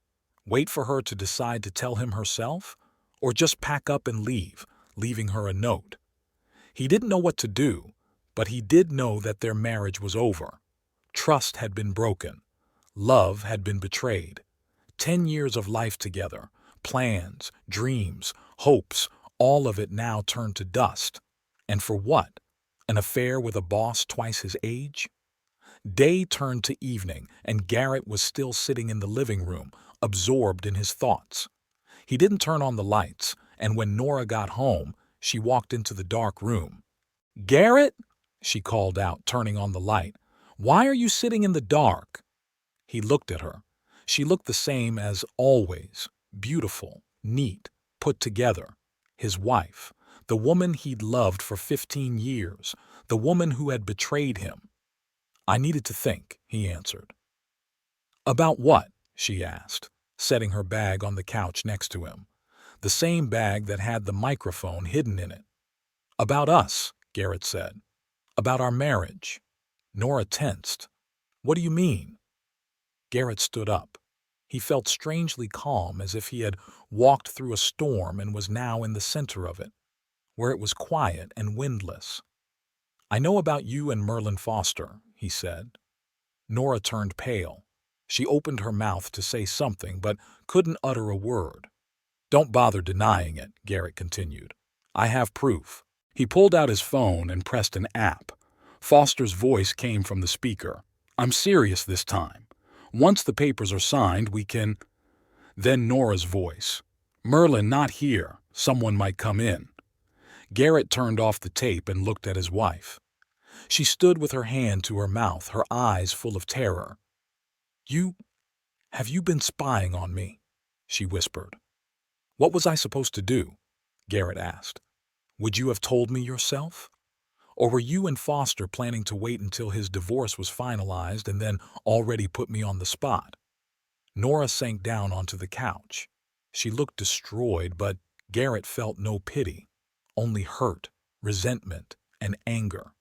Wait for her to decide to tell him herself? Or just pack up and leave, leaving her a note? He didn't know what to do, but he did know that their marriage was over. Trust had been broken. Love had been betrayed. 10 years of life together, plans, dreams, hopes, all of it now turned to dust. And for what? An affair with a boss twice his age? Day turned to evening, and Garrett was still sitting in the living room, absorbed in his thoughts. He didn't turn on the lights, and when Nora got home, she walked into the dark room. "Garrett," she called out, turning on the light, "why are you sitting in the dark?" He looked at her. She looked the same as always, beautiful, neat, put together. His wife, the woman he'd loved for 15 years, the woman who had betrayed him. "I needed to think," he answered. "About what?" she asked, setting her bag on the couch next to him, the same bag that had the microphone hidden in it. "About us," Garrett said. "About our marriage." Nora tensed. "What do you mean?" Garrett stood up. He felt strangely calm, as if he had walked through a storm and was now in the center of it, where it was quiet and windless. "I know about you and Merlin Foster," he said. Nora turned pale. She opened her mouth to say something, but couldn't utter a word. "Don't bother denying it," Garrett continued. "I have proof." He pulled out his phone and pressed an app. Foster's voice came from the speaker. "I'm serious this time. Once the papers are signed, we can—" Then Nora's voice. "Merlin, not here. Someone might come in." Garrett turned off the tape and looked at his wife. She stood with her hand to her mouth, her eyes full of terror. Have you been spying on me?" she whispered. "What was I supposed to do?" Garrett asked. "Would you have told me yourself? Or were you and Foster planning to wait until his divorce was finalized and then already put me on the spot?" Nora sank down onto the couch. She looked destroyed, but Garrett felt no pity, only hurt, resentment, and anger.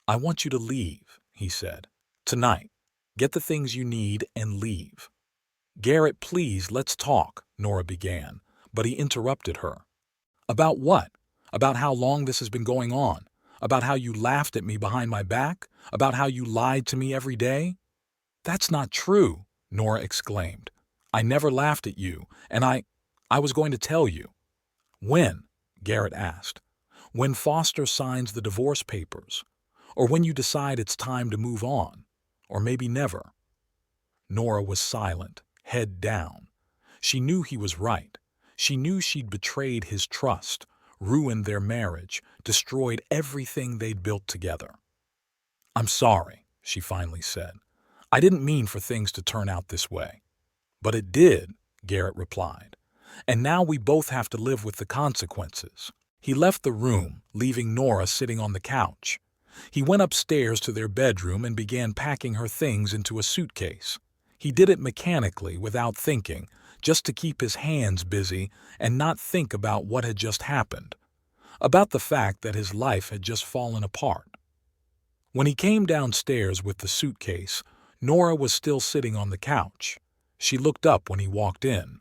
"I want you to leave," he said. "Tonight. Get the things you need and leave." "Garrett, please, let's talk," Nora began, but he interrupted her. "About what? About how long this has been going on? About how you laughed at me behind my back? About how you lied to me every day?" "That's not true," Nora exclaimed. "I never laughed at you, and I was going to tell you." "When?" Garrett asked. "When Foster signs the divorce papers? Or when you decide it's time to move on? Or maybe never?" Nora was silent, head down. She knew he was right. She knew she'd betrayed his trust, ruined their marriage, destroyed everything they'd built together. "I'm sorry," she finally said. "I didn't mean for things to turn out this way." "But it did," Garrett replied. "And now we both have to live with the consequences." He left the room, leaving Nora sitting on the couch. He went upstairs to their bedroom and began packing her things into a suitcase. He did it mechanically, without thinking, just to keep his hands busy and not think about what had just happened, about the fact that his life had just fallen apart. When he came downstairs with the suitcase, Nora was still sitting on the couch. She looked up when he walked in.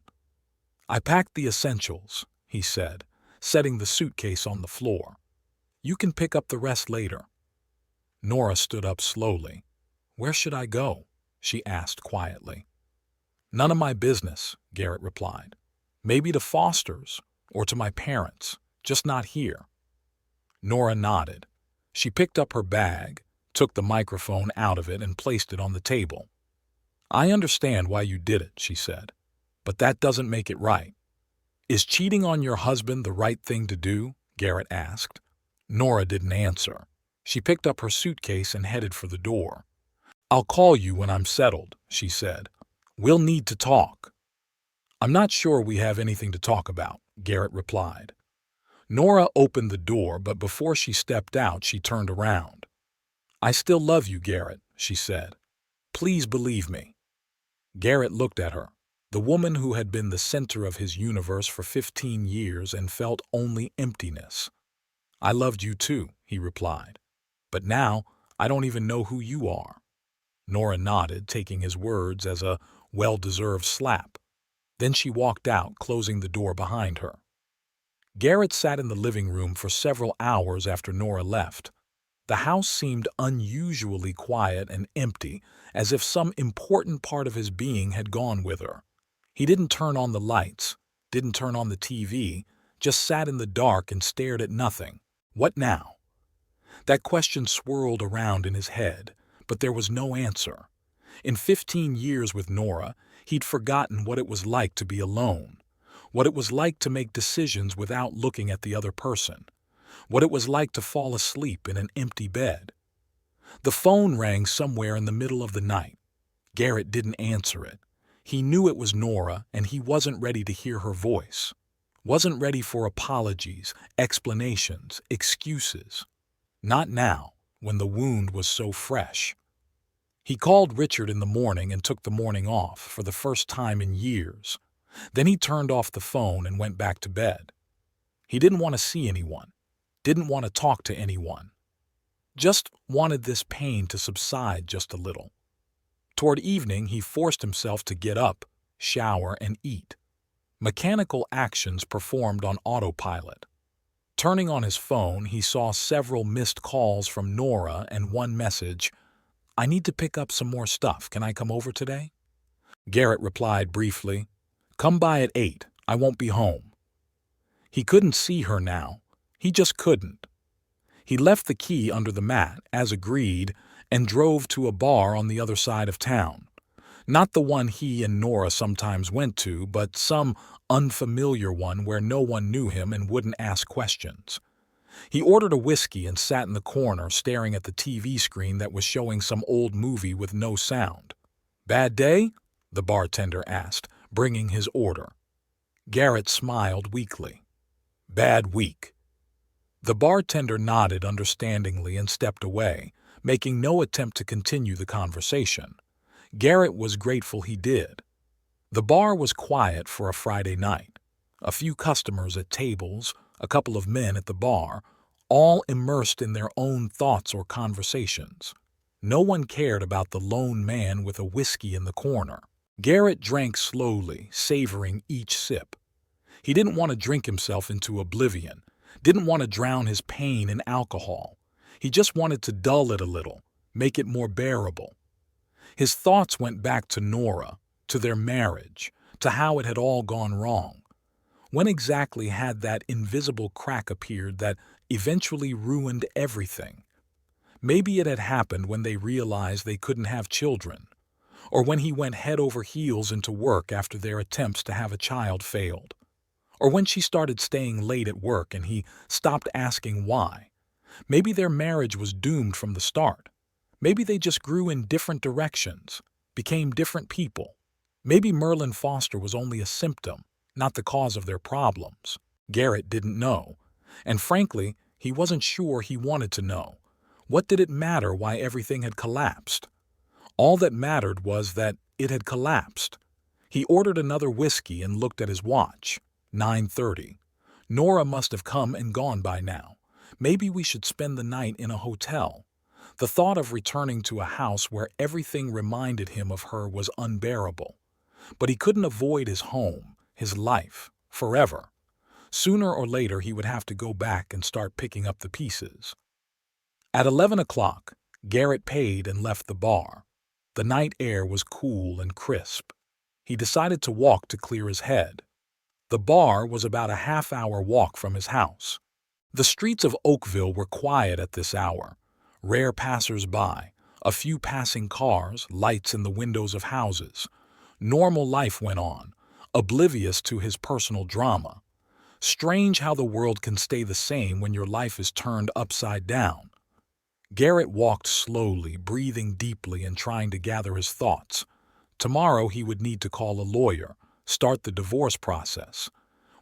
"I packed the essentials," he said, setting the suitcase on the floor. You can pick up the rest later." Nora stood up slowly. "Where should I go?" she asked quietly. "None of my business," Garrett replied. "Maybe to Foster's or to my parents, just not here." Nora nodded. She picked up her bag, took the microphone out of it and placed it on the table. "I understand why you did it," she said, "but that doesn't make it right." "Is cheating on your husband the right thing to do?" Garrett asked. Nora didn't answer. She picked up her suitcase and headed for the door. "I'll call you when I'm settled," she said. "We'll need to talk." "I'm not sure we have anything to talk about," Garrett replied. Nora opened the door, but before she stepped out, she turned around. "I still love you, Garrett," she said. "Please believe me." Garrett looked at her, the woman who had been the center of his universe for 15 years and felt only emptiness. "I loved you too," he replied. "But now I don't even know who you are." Nora nodded, taking his words as a well-deserved slap. Then she walked out, closing the door behind her. Garrett sat in the living room for several hours after Nora left. The house seemed unusually quiet and empty, as if some important part of his being had gone with her. He didn't turn on the lights, didn't turn on the TV, just sat in the dark and stared at nothing. What now? That question swirled around in his head, but there was no answer. In 15 years with Nora, he'd forgotten what it was like to be alone, what it was like to make decisions without looking at the other person, what it was like to fall asleep in an empty bed. The phone rang somewhere in the middle of the night. Garrett didn't answer it. He knew it was Nora, and he wasn't ready to hear her voice. Wasn't ready for apologies, explanations, excuses. Not now, when the wound was so fresh. He called Richard in the morning and took the morning off for the first time in years. Then he turned off the phone and went back to bed. He didn't want to see anyone, didn't want to talk to anyone. Just wanted this pain to subside just a little. Toward evening, he forced himself to get up, shower, and eat. Mechanical actions performed on autopilot. Turning on his phone, he saw several missed calls from Nora and one message, "I need to pick up some more stuff. Can I come over today?" Garrett replied briefly, "Come by at 8. I won't be home." He couldn't see her now. He just couldn't. He left the key under the mat, as agreed, and drove to a bar on the other side of town. Not the one he and Nora sometimes went to, but some unfamiliar one where no one knew him and wouldn't ask questions. He ordered a whiskey and sat in the corner staring at the TV screen that was showing some old movie with no sound. "Bad day?" the bartender asked, bringing his order. Garrett smiled weakly. "Bad week." The bartender nodded understandingly and stepped away, making no attempt to continue the conversation. Garrett was grateful he did. The bar was quiet for a Friday night. A few customers at tables, a couple of men at the bar, all immersed in their own thoughts or conversations. No one cared about the lone man with a whiskey in the corner. Garrett drank slowly, savoring each sip. He didn't want to drink himself into oblivion, didn't want to drown his pain in alcohol. He just wanted to dull it a little, make it more bearable. His thoughts went back to Nora, to their marriage, to how it had all gone wrong. When exactly had that invisible crack appeared that eventually ruined everything? Maybe it had happened when they realized they couldn't have children, or when he went head over heels into work after their attempts to have a child failed, or when she started staying late at work and he stopped asking why. Maybe their marriage was doomed from the start. Maybe they just grew in different directions, became different people. Maybe Merlin Foster was only a symptom, not the cause of their problems. Garrett didn't know, and frankly, he wasn't sure he wanted to know. What did it matter why everything had collapsed? All that mattered was that it had collapsed. He ordered another whiskey and looked at his watch. 9:30. Nora must have come and gone by now. Maybe we should spend the night in a hotel. The thought of returning to a house where everything reminded him of her was unbearable. But he couldn't avoid his home, his life, forever. Sooner or later he would have to go back and start picking up the pieces. At 11 o'clock, Garrett paid and left the bar. The night air was cool and crisp. He decided to walk to clear his head. The bar was about a half-hour walk from his house. The streets of Oakville were quiet at this hour. Rare passers-by, a few passing cars, lights in the windows of houses. Normal life went on, oblivious to his personal drama. Strange how the world can stay the same when your life is turned upside down. Garrett walked slowly, breathing deeply and trying to gather his thoughts. Tomorrow he would need to call a lawyer, start the divorce process,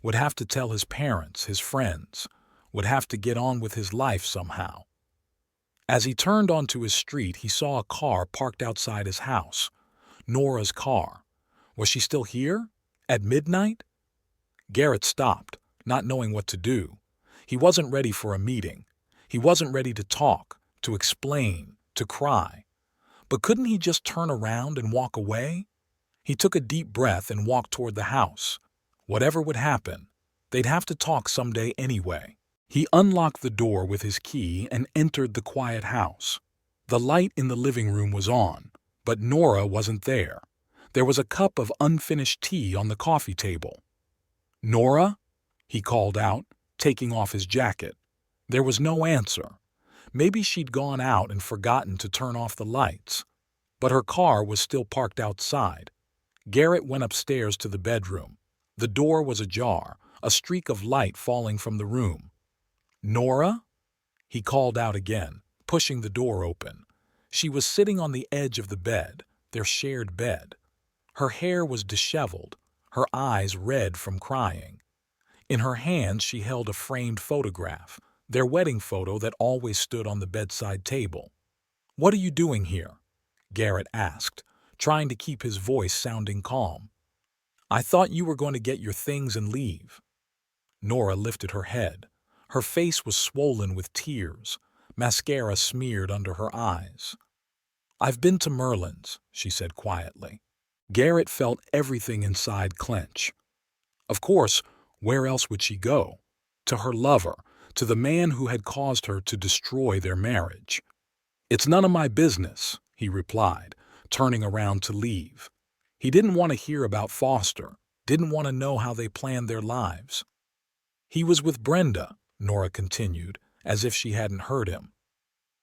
would have to tell his parents, his friends, would have to get on with his life somehow. As he turned onto his street, he saw a car parked outside his house. Nora's car. Was she still here? At midnight? Garrett stopped, not knowing what to do. He wasn't ready for a meeting. He wasn't ready to talk, to explain, to cry. But couldn't he just turn around and walk away? He took a deep breath and walked toward the house. Whatever would happen, they'd have to talk someday anyway. He unlocked the door with his key and entered the quiet house. The light in the living room was on, but Nora wasn't there. There was a cup of unfinished tea on the coffee table. "Nora?" he called out, taking off his jacket. There was no answer. Maybe she'd gone out and forgotten to turn off the lights. But her car was still parked outside. Garrett went upstairs to the bedroom. The door was ajar, a streak of light falling from the room. "Nora?" he called out again, pushing the door open. She was sitting on the edge of the bed, their shared bed. Her hair was disheveled, her eyes red from crying. In her hands she held a framed photograph, their wedding photo that always stood on the bedside table. "What are you doing here?" Garrett asked, trying to keep his voice sounding calm. "I thought you were going to get your things and leave." Nora lifted her head. Her face was swollen with tears, mascara smeared under her eyes. "I've been to Merlin's," she said quietly. Garrett felt everything inside clench. Of course, where else would she go? To her lover, to the man who had caused her to destroy their marriage. "It's none of my business," he replied, turning around to leave. He didn't want to hear about Foster, didn't want to know how they planned their lives. "He was with Brenda," Nora continued, as if she hadn't heard him.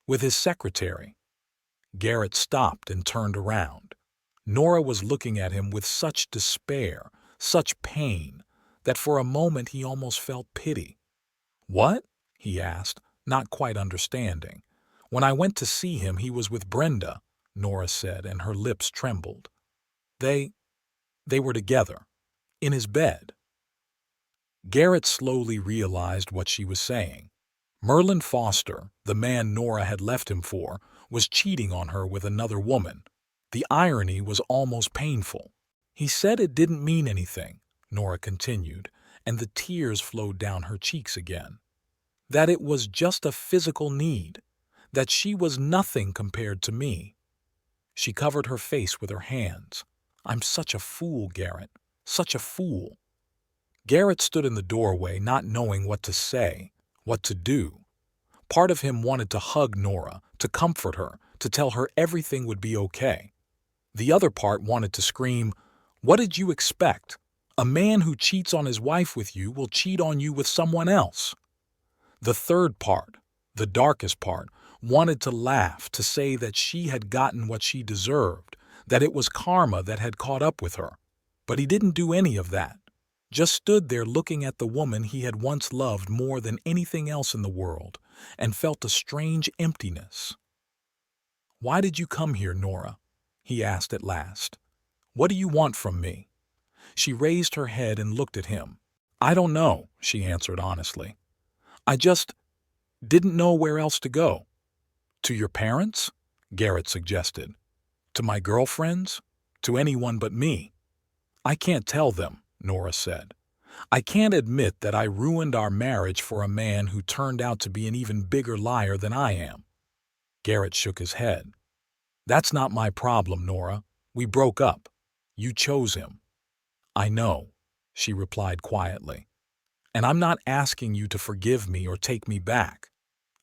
"With his secretary." Garrett stopped and turned around. Nora was looking at him with such despair, such pain, that for a moment he almost felt pity. "What?" he asked, not quite understanding. "When I went to see him, he was with Brenda," Nora said, and her lips trembled. They were together, in his bed." Garrett slowly realized what she was saying. Merlin Foster, the man Nora had left him for, was cheating on her with another woman. The irony was almost painful. "He said it didn't mean anything," Nora continued, and the tears flowed down her cheeks again. "That it was just a physical need. That she was nothing compared to me." She covered her face with her hands. "I'm such a fool, Garrett. Such a fool." Garrett stood in the doorway, not knowing what to say, what to do. Part of him wanted to hug Nora, to comfort her, to tell her everything would be okay. The other part wanted to scream, "What did you expect? A man who cheats on his wife with you will cheat on you with someone else." The third part, the darkest part, wanted to laugh, to say that she had gotten what she deserved, that it was karma that had caught up with her. But he didn't do any of that. Just stood there looking at the woman he had once loved more than anything else in the world, and felt a strange emptiness. "Why did you come here, Nora?" he asked at last. "What do you want from me?" She raised her head and looked at him. "I don't know," she answered honestly. "I just didn't know where else to go." "To your parents?" Garrett suggested. "To my girlfriends? To anyone but me?" "I can't tell them," Nora said. "I can't admit that I ruined our marriage for a man who turned out to be an even bigger liar than I am." Garrett shook his head. "That's not my problem, Nora. We broke up. You chose him." "I know," she replied quietly. And I'm not asking you to forgive me or take me back.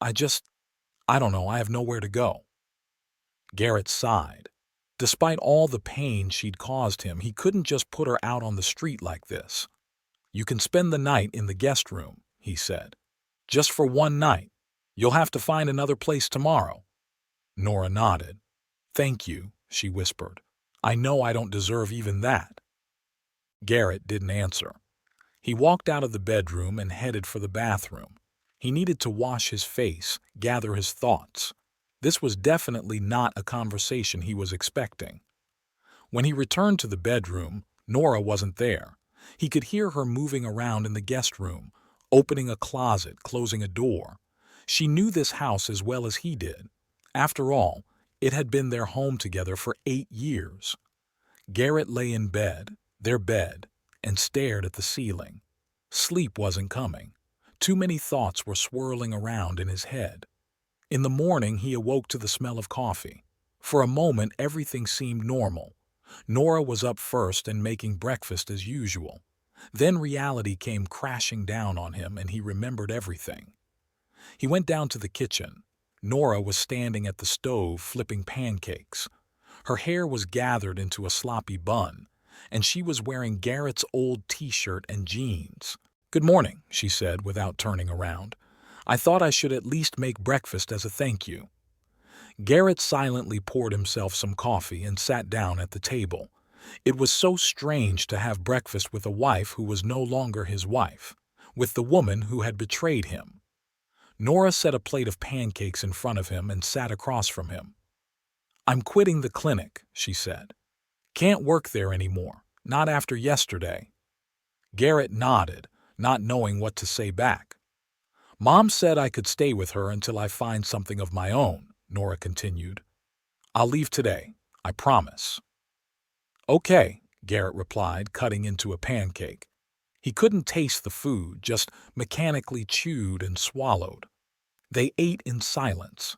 I don't know, I have nowhere to go. Garrett sighed. Despite all the pain she'd caused him, he couldn't just put her out on the street like this. You can spend the night in the guest room, he said. Just for one night. You'll have to find another place tomorrow. Nora nodded. Thank you, she whispered. I know I don't deserve even that. Garrett didn't answer. He walked out of the bedroom and headed for the bathroom. He needed to wash his face, gather his thoughts. This was definitely not a conversation he was expecting. When he returned to the bedroom, Nora wasn't there. He could hear her moving around in the guest room, opening a closet, closing a door. She knew this house as well as he did. After all, it had been their home together for 8 years. Garrett lay in bed, their bed, and stared at the ceiling. Sleep wasn't coming. Too many thoughts were swirling around in his head. In the morning, he awoke to the smell of coffee. For a moment, everything seemed normal. Nora was up first and making breakfast as usual. Then reality came crashing down on him and he remembered everything. He went down to the kitchen. Nora was standing at the stove flipping pancakes. Her hair was gathered into a sloppy bun, and she was wearing Garrett's old t-shirt and jeans. "Good morning," she said without turning around. "I thought I should at least make breakfast as a thank you." Garrett silently poured himself some coffee and sat down at the table. It was so strange to have breakfast with a wife who was no longer his wife, with the woman who had betrayed him. Nora set a plate of pancakes in front of him and sat across from him. "I'm quitting the clinic," she said. "Can't work there anymore, not after yesterday." Garrett nodded, not knowing what to say back. "Mom said I could stay with her until I find something of my own," Nora continued. "I'll leave today, I promise." "Okay," Garrett replied, cutting into a pancake. He couldn't taste the food, just mechanically chewed and swallowed. They ate in silence.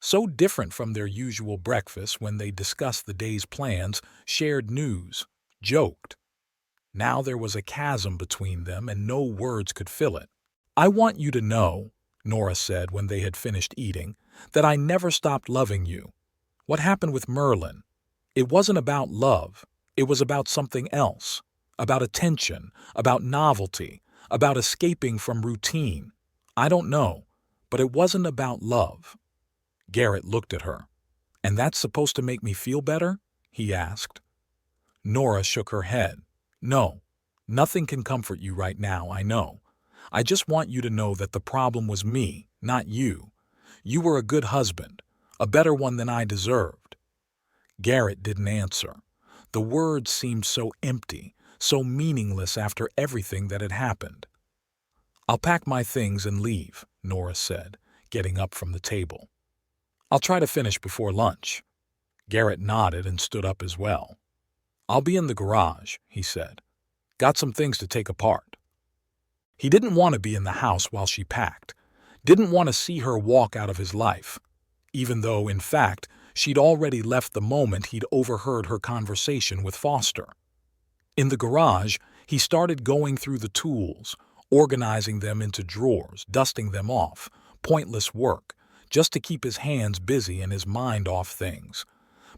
So different from their usual breakfast when they discussed the day's plans, shared news, joked. Now there was a chasm between them and no words could fill it. "I want you to know," Nora said when they had finished eating, "that I never stopped loving you. What happened with Merlin? It wasn't about love. It was about something else. About attention, about novelty, about escaping from routine. I don't know, but it wasn't about love." Garrett looked at her. "And that's supposed to make me feel better?" he asked. Nora shook her head. "No, nothing can comfort you right now, I know. I just want you to know that the problem was me, not you. You were a good husband, a better one than I deserved." Garrett didn't answer. The words seemed so empty, so meaningless after everything that had happened. "I'll pack my things and leave," Nora said, getting up from the table. "I'll try to finish before lunch." Garrett nodded and stood up as well. "I'll be in the garage," he said. "Got some things to take apart." He didn't want to be in the house while she packed, didn't want to see her walk out of his life, even though, in fact, she'd already left the moment he'd overheard her conversation with Foster. In the garage, he started going through the tools, organizing them into drawers, dusting them off, pointless work, just to keep his hands busy and his mind off things.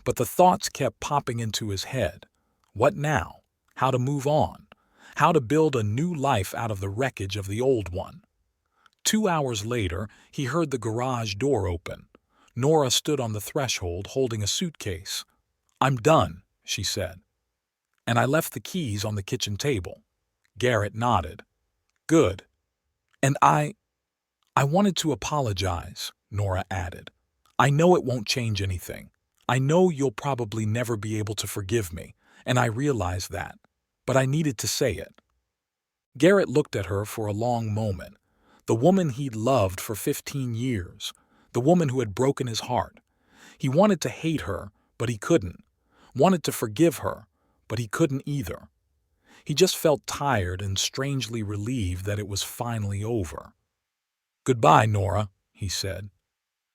But the thoughts kept popping into his head. What now? How to move on? How to build a new life out of the wreckage of the old one? 2 hours later, he heard the garage door open. Nora stood on the threshold holding a suitcase. "I'm done," she said. "And I left the keys on the kitchen table." Garrett nodded. "Good. And I wanted to apologize," Nora added. "I know it won't change anything. I know you'll probably never be able to forgive me, and I realize that. But I needed to say it." Garrett looked at her for a long moment. The woman he'd loved for 15 years. The woman who had broken his heart. He wanted to hate her, but he couldn't. Wanted to forgive her, but he couldn't either. He just felt tired and strangely relieved that it was finally over. "Goodbye, Nora," he said.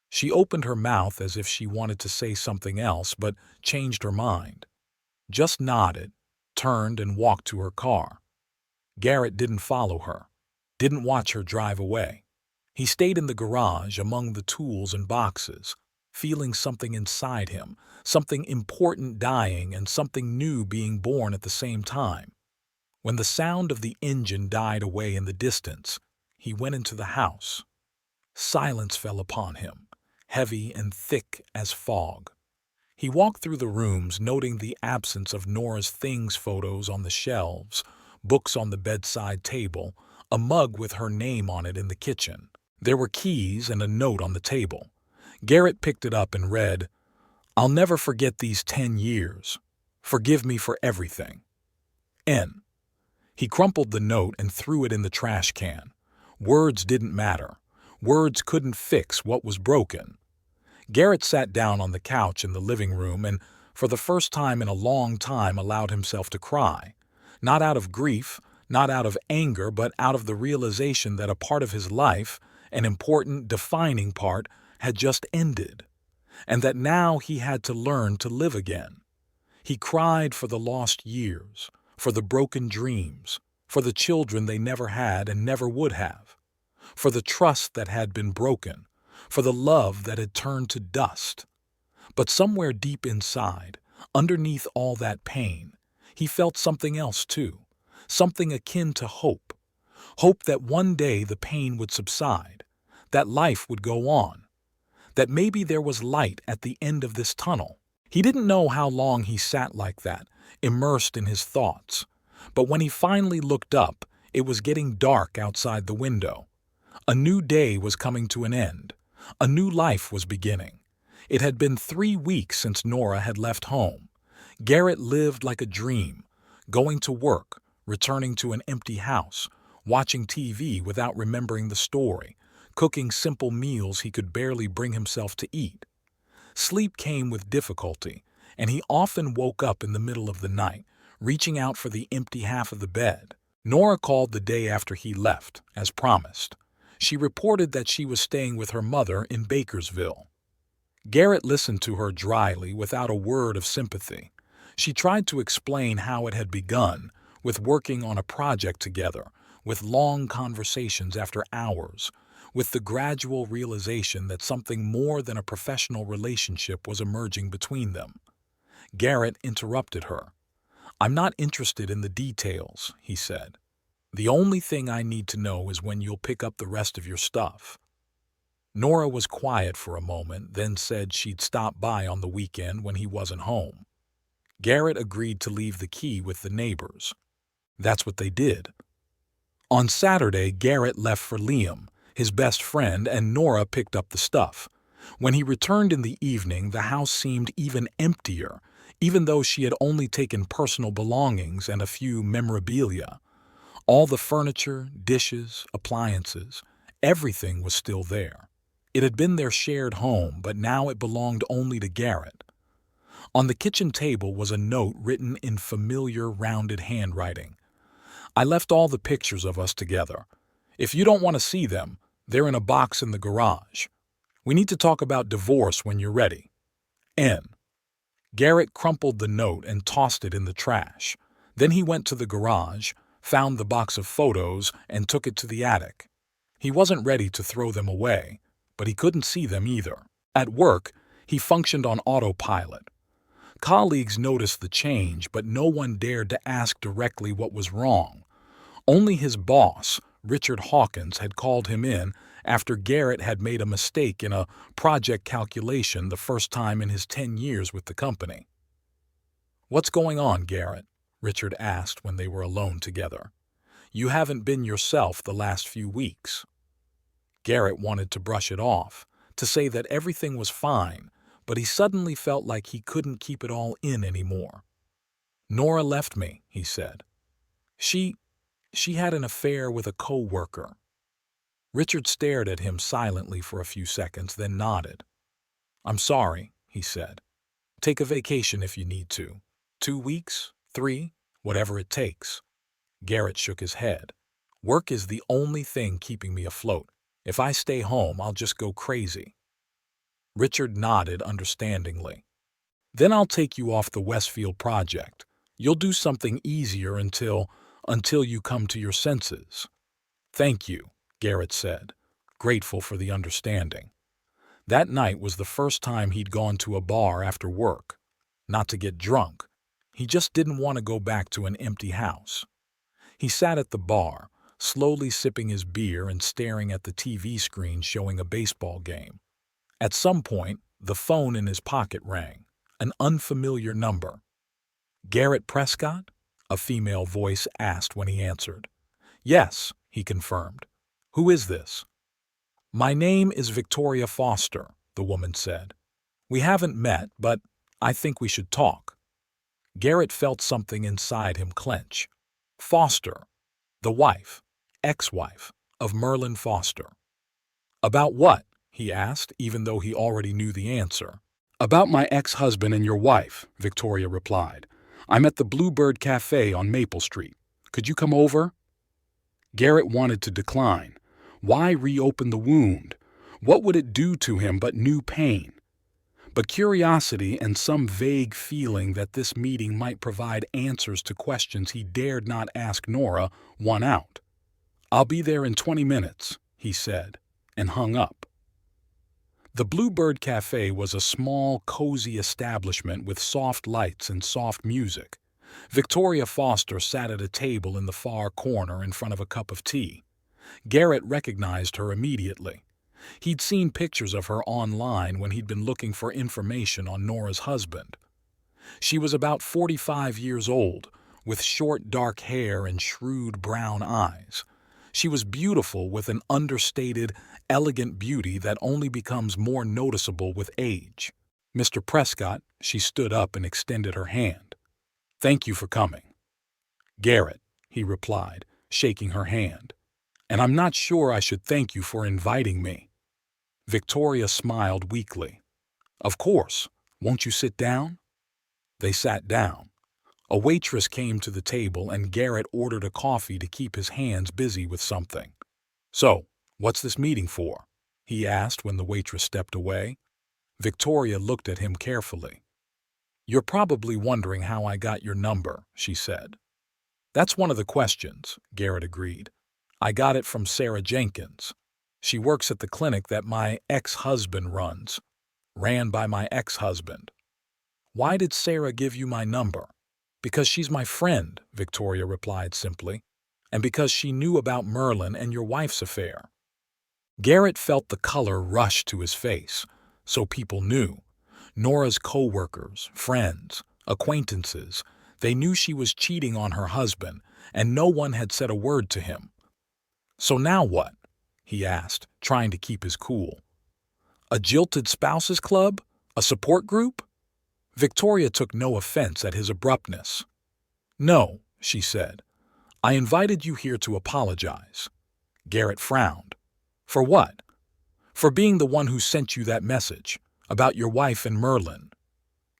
She opened her mouth as if she wanted to say something else, but changed her mind. Just nodded, turned and walked to her car. Garrett didn't follow her. didn't watch her drive away. He stayed in the garage among the tools and boxes, feeling something inside him, something important dying and something new being born at the same time. When the sound of the engine died away in the distance, he went into the house. Silence fell upon him, heavy and thick as fog. He walked through the rooms, noting the absence of Nora's things photos on the shelves, books on the bedside table, a mug with her name on it in the kitchen. There were keys and a note on the table. Garrett picked it up and read, "I'll never forget these 10 years. Forgive me for everything. N." He crumpled the note and threw it in the trash can. Words didn't matter. Words couldn't fix what was broken. Garrett sat down on the couch in the living room and, for the first time in a long time, allowed himself to cry. Not out of grief, not out of anger, but out of the realization that a part of his life, an important, defining part, had just ended, and that now he had to learn to live again. He cried for the lost years, for the broken dreams, for the children they never had and never would have, for the trust that had been broken, for the love that had turned to dust. But somewhere deep inside, underneath all that pain, he felt something else too, something akin to hope. Hope that one day the pain would subside, that life would go on, that maybe there was light at the end of this tunnel. He didn't know how long he sat like that, immersed in his thoughts. But when he finally looked up, it was getting dark outside the window. A new day was coming to an end. A new life was beginning. It had been 3 weeks since Nora had left home. Garrett lived like a dream, going to work, returning to an empty house, watching TV without remembering the story, cooking simple meals he could barely bring himself to eat. Sleep came with difficulty, and he often woke up in the middle of the night, reaching out for the empty half of the bed. Nora called the day after he left, as promised. She reported that she was staying with her mother in Bakersville. Garrett listened to her dryly, without a word of sympathy. She tried to explain how it had begun, with working on a project together, with long conversations after hours, with the gradual realization that something more than a professional relationship was emerging between them. Garrett interrupted her. "I'm not interested in the details," he said. "The only thing I need to know is when you'll pick up the rest of your stuff." Nora was quiet for a moment, then said she'd stop by on the weekend when he wasn't home. Garrett agreed to leave the key with the neighbors. That's what they did. On Saturday, Garrett left for Liam, his best friend, and Nora picked up the stuff. When he returned in the evening, the house seemed even emptier, even though she had only taken personal belongings and a few memorabilia. All the furniture, dishes, appliances, everything was still there. It had been their shared home, but now it belonged only to Garrett. On the kitchen table was a note written in familiar, rounded handwriting. "I left all the pictures of us together. If you don't want to see them, they're in a box in the garage. We need to talk about divorce when you're ready. N." Garrett crumpled the note and tossed it in the trash. Then he went to the garage, found the box of photos, and took it to the attic. He wasn't ready to throw them away, but he couldn't see them either. At work, he functioned on autopilot. Colleagues noticed the change, but no one dared to ask directly what was wrong. Only his boss, Richard Hawkins, had called him in after Garrett had made a mistake in a project calculation the first time in his 10 years with the company. "What's going on, Garrett?" Richard asked when they were alone together. "You haven't been yourself the last few weeks." Garrett wanted to brush it off, to say that everything was fine, but he suddenly felt like he couldn't keep it all in anymore. "Nora left me," he said. She had an affair with a co-worker." Richard stared at him silently for a few seconds, then nodded. "I'm sorry," he said. "Take a vacation if you need to. 2 weeks? 3? Whatever it takes." Garrett shook his head. "Work is the only thing keeping me afloat. If I stay home, I'll just go crazy." Richard nodded understandingly. "Then I'll take you off the Westfield project. You'll do something easier until you come to your senses." "Thank you," Garrett said, grateful for the understanding. That night was the first time he'd gone to a bar after work. Not to get drunk. He just didn't want to go back to an empty house. He sat at the bar, slowly sipping his beer and staring at the TV screen showing a baseball game. At some point, the phone in his pocket rang, an unfamiliar number. "Garrett Prescott?" a female voice asked when he answered. "Yes," he confirmed. "Who is this?" "My name is Victoria Foster," the woman said. "We haven't met, but I think we should talk." Garrett felt something inside him clench. Foster, the wife, ex-wife, of Merlin Foster. "About what?" he asked, even though he already knew the answer. "About my ex-husband and your wife," Victoria replied. "I'm at the Bluebird Cafe on Maple Street. Could you come over?" Garrett wanted to decline. Why reopen the wound? What would it do to him but new pain? But curiosity and some vague feeling that this meeting might provide answers to questions he dared not ask Nora won out. "I'll be there in 20 minutes, he said, and hung up. The Bluebird Cafe was a small, cozy establishment with soft lights and soft music. Victoria Foster sat at a table in the far corner in front of a cup of tea. Garrett recognized her immediately. He'd seen pictures of her online when he'd been looking for information on Nora's husband. She was about 45 years old, with short dark hair and shrewd brown eyes. She was beautiful with an understated, elegant beauty that only becomes more noticeable with age. "Mr. Prescott," she stood up and extended her hand. "Thank you for coming." "Garrett," he replied, shaking her hand. "And I'm not sure I should thank you for inviting me." Victoria smiled weakly. "Of course. Won't you sit down?" They sat down. A waitress came to the table and Garrett ordered a coffee to keep his hands busy with something. "So, what's this meeting for?" he asked when the waitress stepped away. Victoria looked at him carefully. "You're probably wondering how I got your number," she said. "That's one of the questions," Garrett agreed. "I got it from Sarah Jenkins. She works at the clinic that my ex-husband runs. Ran by my ex-husband." "Why did Sarah give you my number?" "Because she's my friend," Victoria replied simply, "and because she knew about Merlin and your wife's affair." Garrett felt the color rush to his face. So people knew. Nora's co-workers, friends, acquaintances, they knew she was cheating on her husband, and no one had said a word to him. "So now what?" he asked, trying to keep his cool. "A jilted spouses club? A support group?" Victoria took no offense at his abruptness. "No," she said. "I invited you here to apologize." Garrett frowned. "For what?" "For being the one who sent you that message, about your wife and Merlin."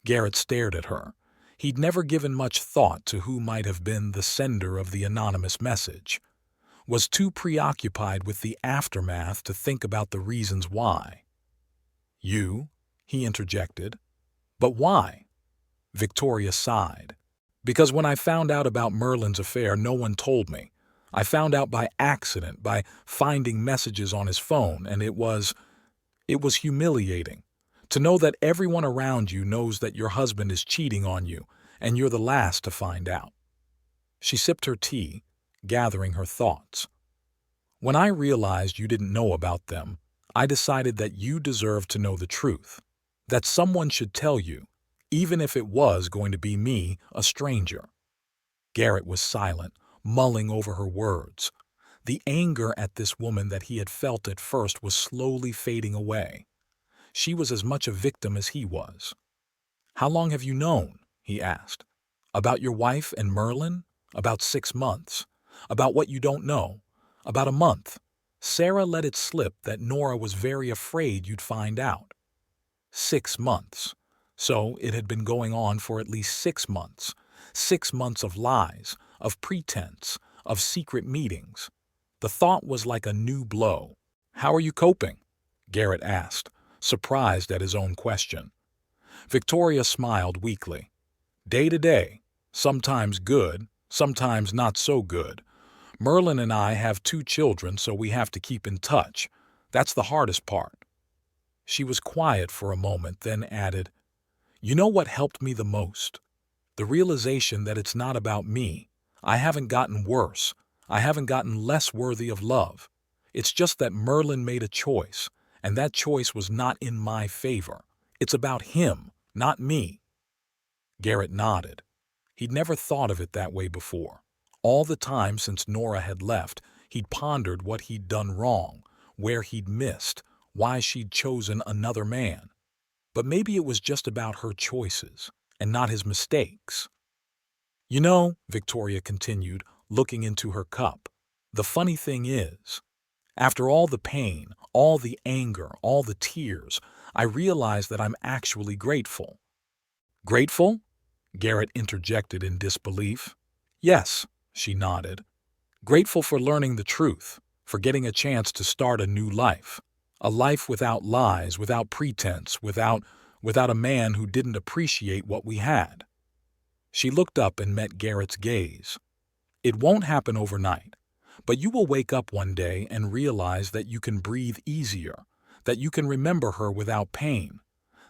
Garrett stared at her. He'd never given much thought to who might have been the sender of the anonymous message. Was too preoccupied with the aftermath to think about the reasons why. "You?" he interjected. "But why?" Victoria sighed. "Because when I found out about Merlin's affair, no one told me. I found out by accident, by finding messages on his phone, and it was humiliating. To know that everyone around you knows that your husband is cheating on you, and you're the last to find out." She sipped her tea, gathering her thoughts. "When I realized you didn't know about them, I decided that you deserved to know the truth. That someone should tell you, even if it was going to be me, a stranger." Garrett was silent, mulling over her words. The anger at this woman that he had felt at first was slowly fading away. She was as much a victim as he was. "How long have you known?" he asked. "About your wife and Merlin?" "About 6 months. "About what you don't know?" "About a month. Sarah let it slip that Nora was very afraid you'd find out." 6 months. So it had been going on for at least 6 months. 6 months of lies, of pretense, of secret meetings. The thought was like a new blow. "How are you coping?" Garrett asked, surprised at his own question. Victoria smiled weakly. "Day to day. Sometimes good, sometimes not so good. Merlin and I have 2 children, so we have to keep in touch. That's the hardest part." She was quiet for a moment, then added, "You know what helped me the most? The realization that it's not about me. I haven't gotten worse. I haven't gotten less worthy of love. It's just that Merlin made a choice, and that choice was not in my favor. It's about him, not me." Garrett nodded. He'd never thought of it that way before. All the time since Nora had left, he'd pondered what he'd done wrong, where he'd missed, why she'd chosen another man. But maybe it was just about her choices, and not his mistakes. "You know," Victoria continued, looking into her cup, "the funny thing is, after all the pain, all the anger, all the tears, I realize that I'm actually grateful." "Grateful?" Garrett interjected in disbelief. "Yes," she nodded. "Grateful for learning the truth, for getting a chance to start a new life. A life without lies, without pretense, without a man who didn't appreciate what we had." She looked up and met Garrett's gaze. "It won't happen overnight, but you will wake up one day and realize that you can breathe easier, that you can remember her without pain,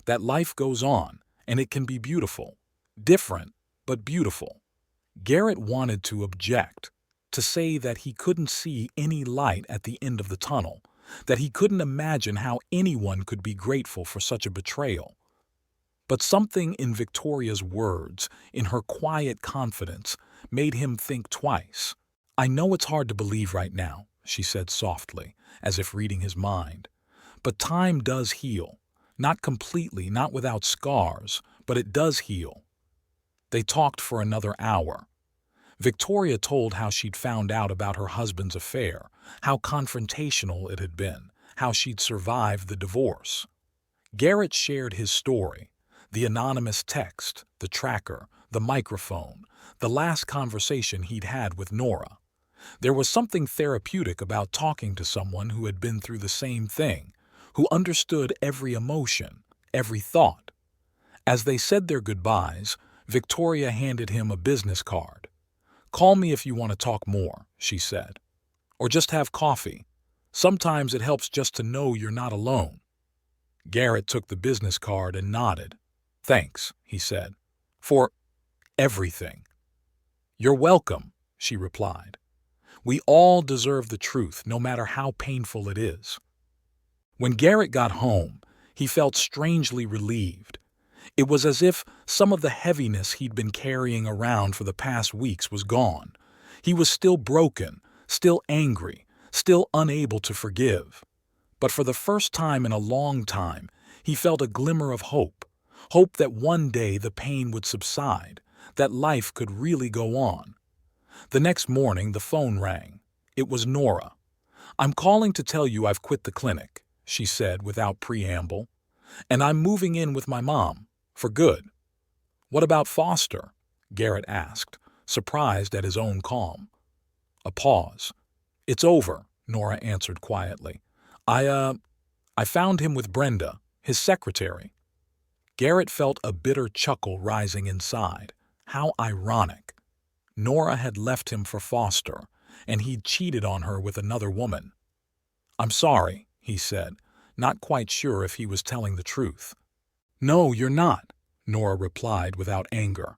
that life goes on, and it can be beautiful. Different, but beautiful." Garrett wanted to object, to say that he couldn't see any light at the end of the tunnel, that he couldn't imagine how anyone could be grateful for such a betrayal. But something in Victoria's words, in her quiet confidence, made him think twice. "I know it's hard to believe right now," she said softly, as if reading his mind. "But time does heal. Not completely, not without scars, but it does heal." They talked for another hour. Victoria told how she'd found out about her husband's affair, how confrontational it had been, how she'd survived the divorce. Garrett shared his story, the anonymous text, the tracker, the microphone, the last conversation he'd had with Nora. There was something therapeutic about talking to someone who had been through the same thing, who understood every emotion, every thought. As they said their goodbyes, Victoria handed him a business card. "Call me if you want to talk more," she said. "Or just have coffee. Sometimes it helps just to know you're not alone." Garrett took the business card and nodded. "Thanks," he said. "For everything." "You're welcome," she replied. "We all deserve the truth, no matter how painful it is." When Garrett got home, he felt strangely relieved. It was as if some of the heaviness he'd been carrying around for the past weeks was gone. He was still broken, still angry, still unable to forgive. But for the first time in a long time, he felt a glimmer of hope. Hope that one day the pain would subside, that life could really go on. The next morning, the phone rang. It was Nora. "I'm calling to tell you I've quit the clinic," she said without preamble. "And I'm moving in with my mom. For good." "What about Foster?" Garrett asked, surprised at his own calm. A pause. "It's over," Nora answered quietly. I found him with Brenda, his secretary." Garrett felt a bitter chuckle rising inside. How ironic. Nora had left him for Foster, and he'd cheated on her with another woman. "I'm sorry," he said, not quite sure if he was telling the truth. "No, you're not," Nora replied without anger.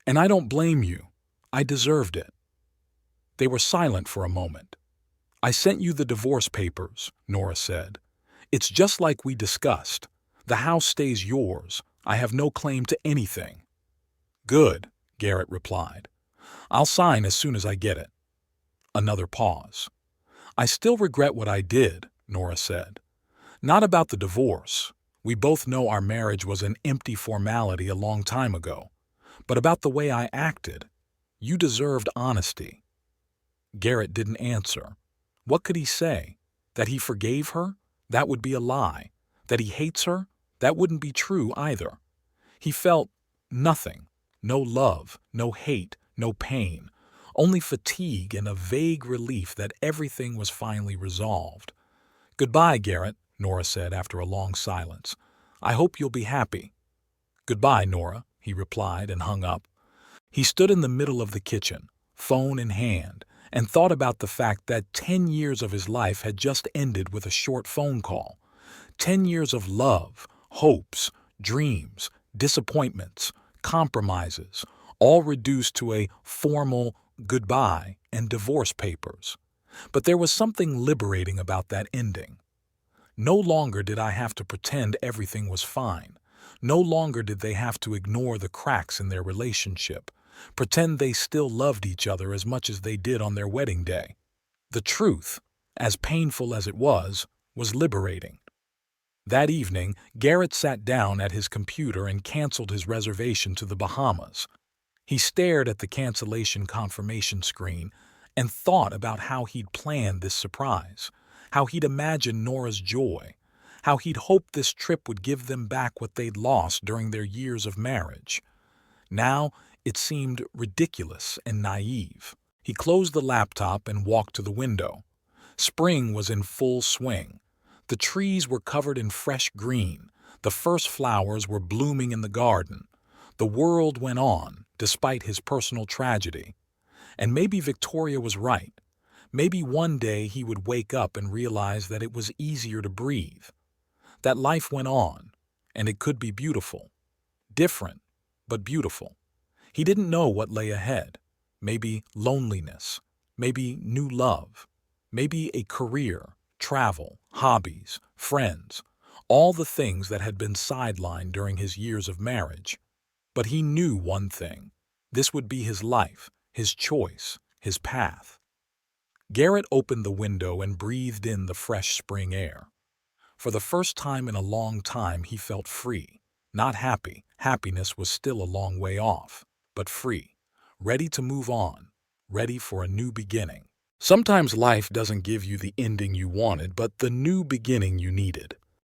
"And I don't blame you. I deserved it." They were silent for a moment. "I sent you the divorce papers," Nora said. "It's just like we discussed. The house stays yours. I have no claim to anything." "Good," Garrett replied. "I'll sign as soon as I get it." Another pause. "I still regret what I did," Nora said. "Not about the divorce. We both know our marriage was an empty formality a long time ago. But about the way I acted. You deserved honesty." Garrett didn't answer. What could he say? That he forgave her? That would be a lie. That he hates her? That wouldn't be true either. He felt nothing. No love, no hate, no pain. Only fatigue and a vague relief that everything was finally resolved. "Goodbye, Garrett," Nora said after a long silence. "I hope you'll be happy." "Goodbye, Nora," he replied and hung up. He stood in the middle of the kitchen, phone in hand, and thought about the fact that 10 years of his life had just ended with a short phone call. 10 years of love, hopes, dreams, disappointments, compromises, all reduced to a formal goodbye and divorce papers. But there was something liberating about that ending. No longer did I have to pretend everything was fine. No longer did they have to ignore the cracks in their relationship, pretend they still loved each other as much as they did on their wedding day. The truth, as painful as it was liberating. That evening, Garrett sat down at his computer and canceled his reservation to the Bahamas. He stared at the cancellation confirmation screen and thought about how he'd planned this surprise, how he'd imagined Nora's joy, how he'd hoped this trip would give them back what they'd lost during their years of marriage. Now, it seemed ridiculous and naive. He closed the laptop and walked to the window. Spring was in full swing. The trees were covered in fresh green. The first flowers were blooming in the garden. The world went on, despite his personal tragedy. And maybe Victoria was right. Maybe one day he would wake up and realize that it was easier to breathe, that life went on, and it could be beautiful. Different, but beautiful. He didn't know what lay ahead. Maybe loneliness, maybe new love, maybe a career, travel, hobbies, friends, all the things that had been sidelined during his years of marriage. But he knew one thing. This would be his life, his choice, his path. Garrett opened the window and breathed in the fresh spring air. For the first time in a long time, he felt free. Not happy. Happiness was still a long way off, but free. Ready to move on. Ready for a new beginning. Sometimes life doesn't give you the ending you wanted, but the new beginning you needed.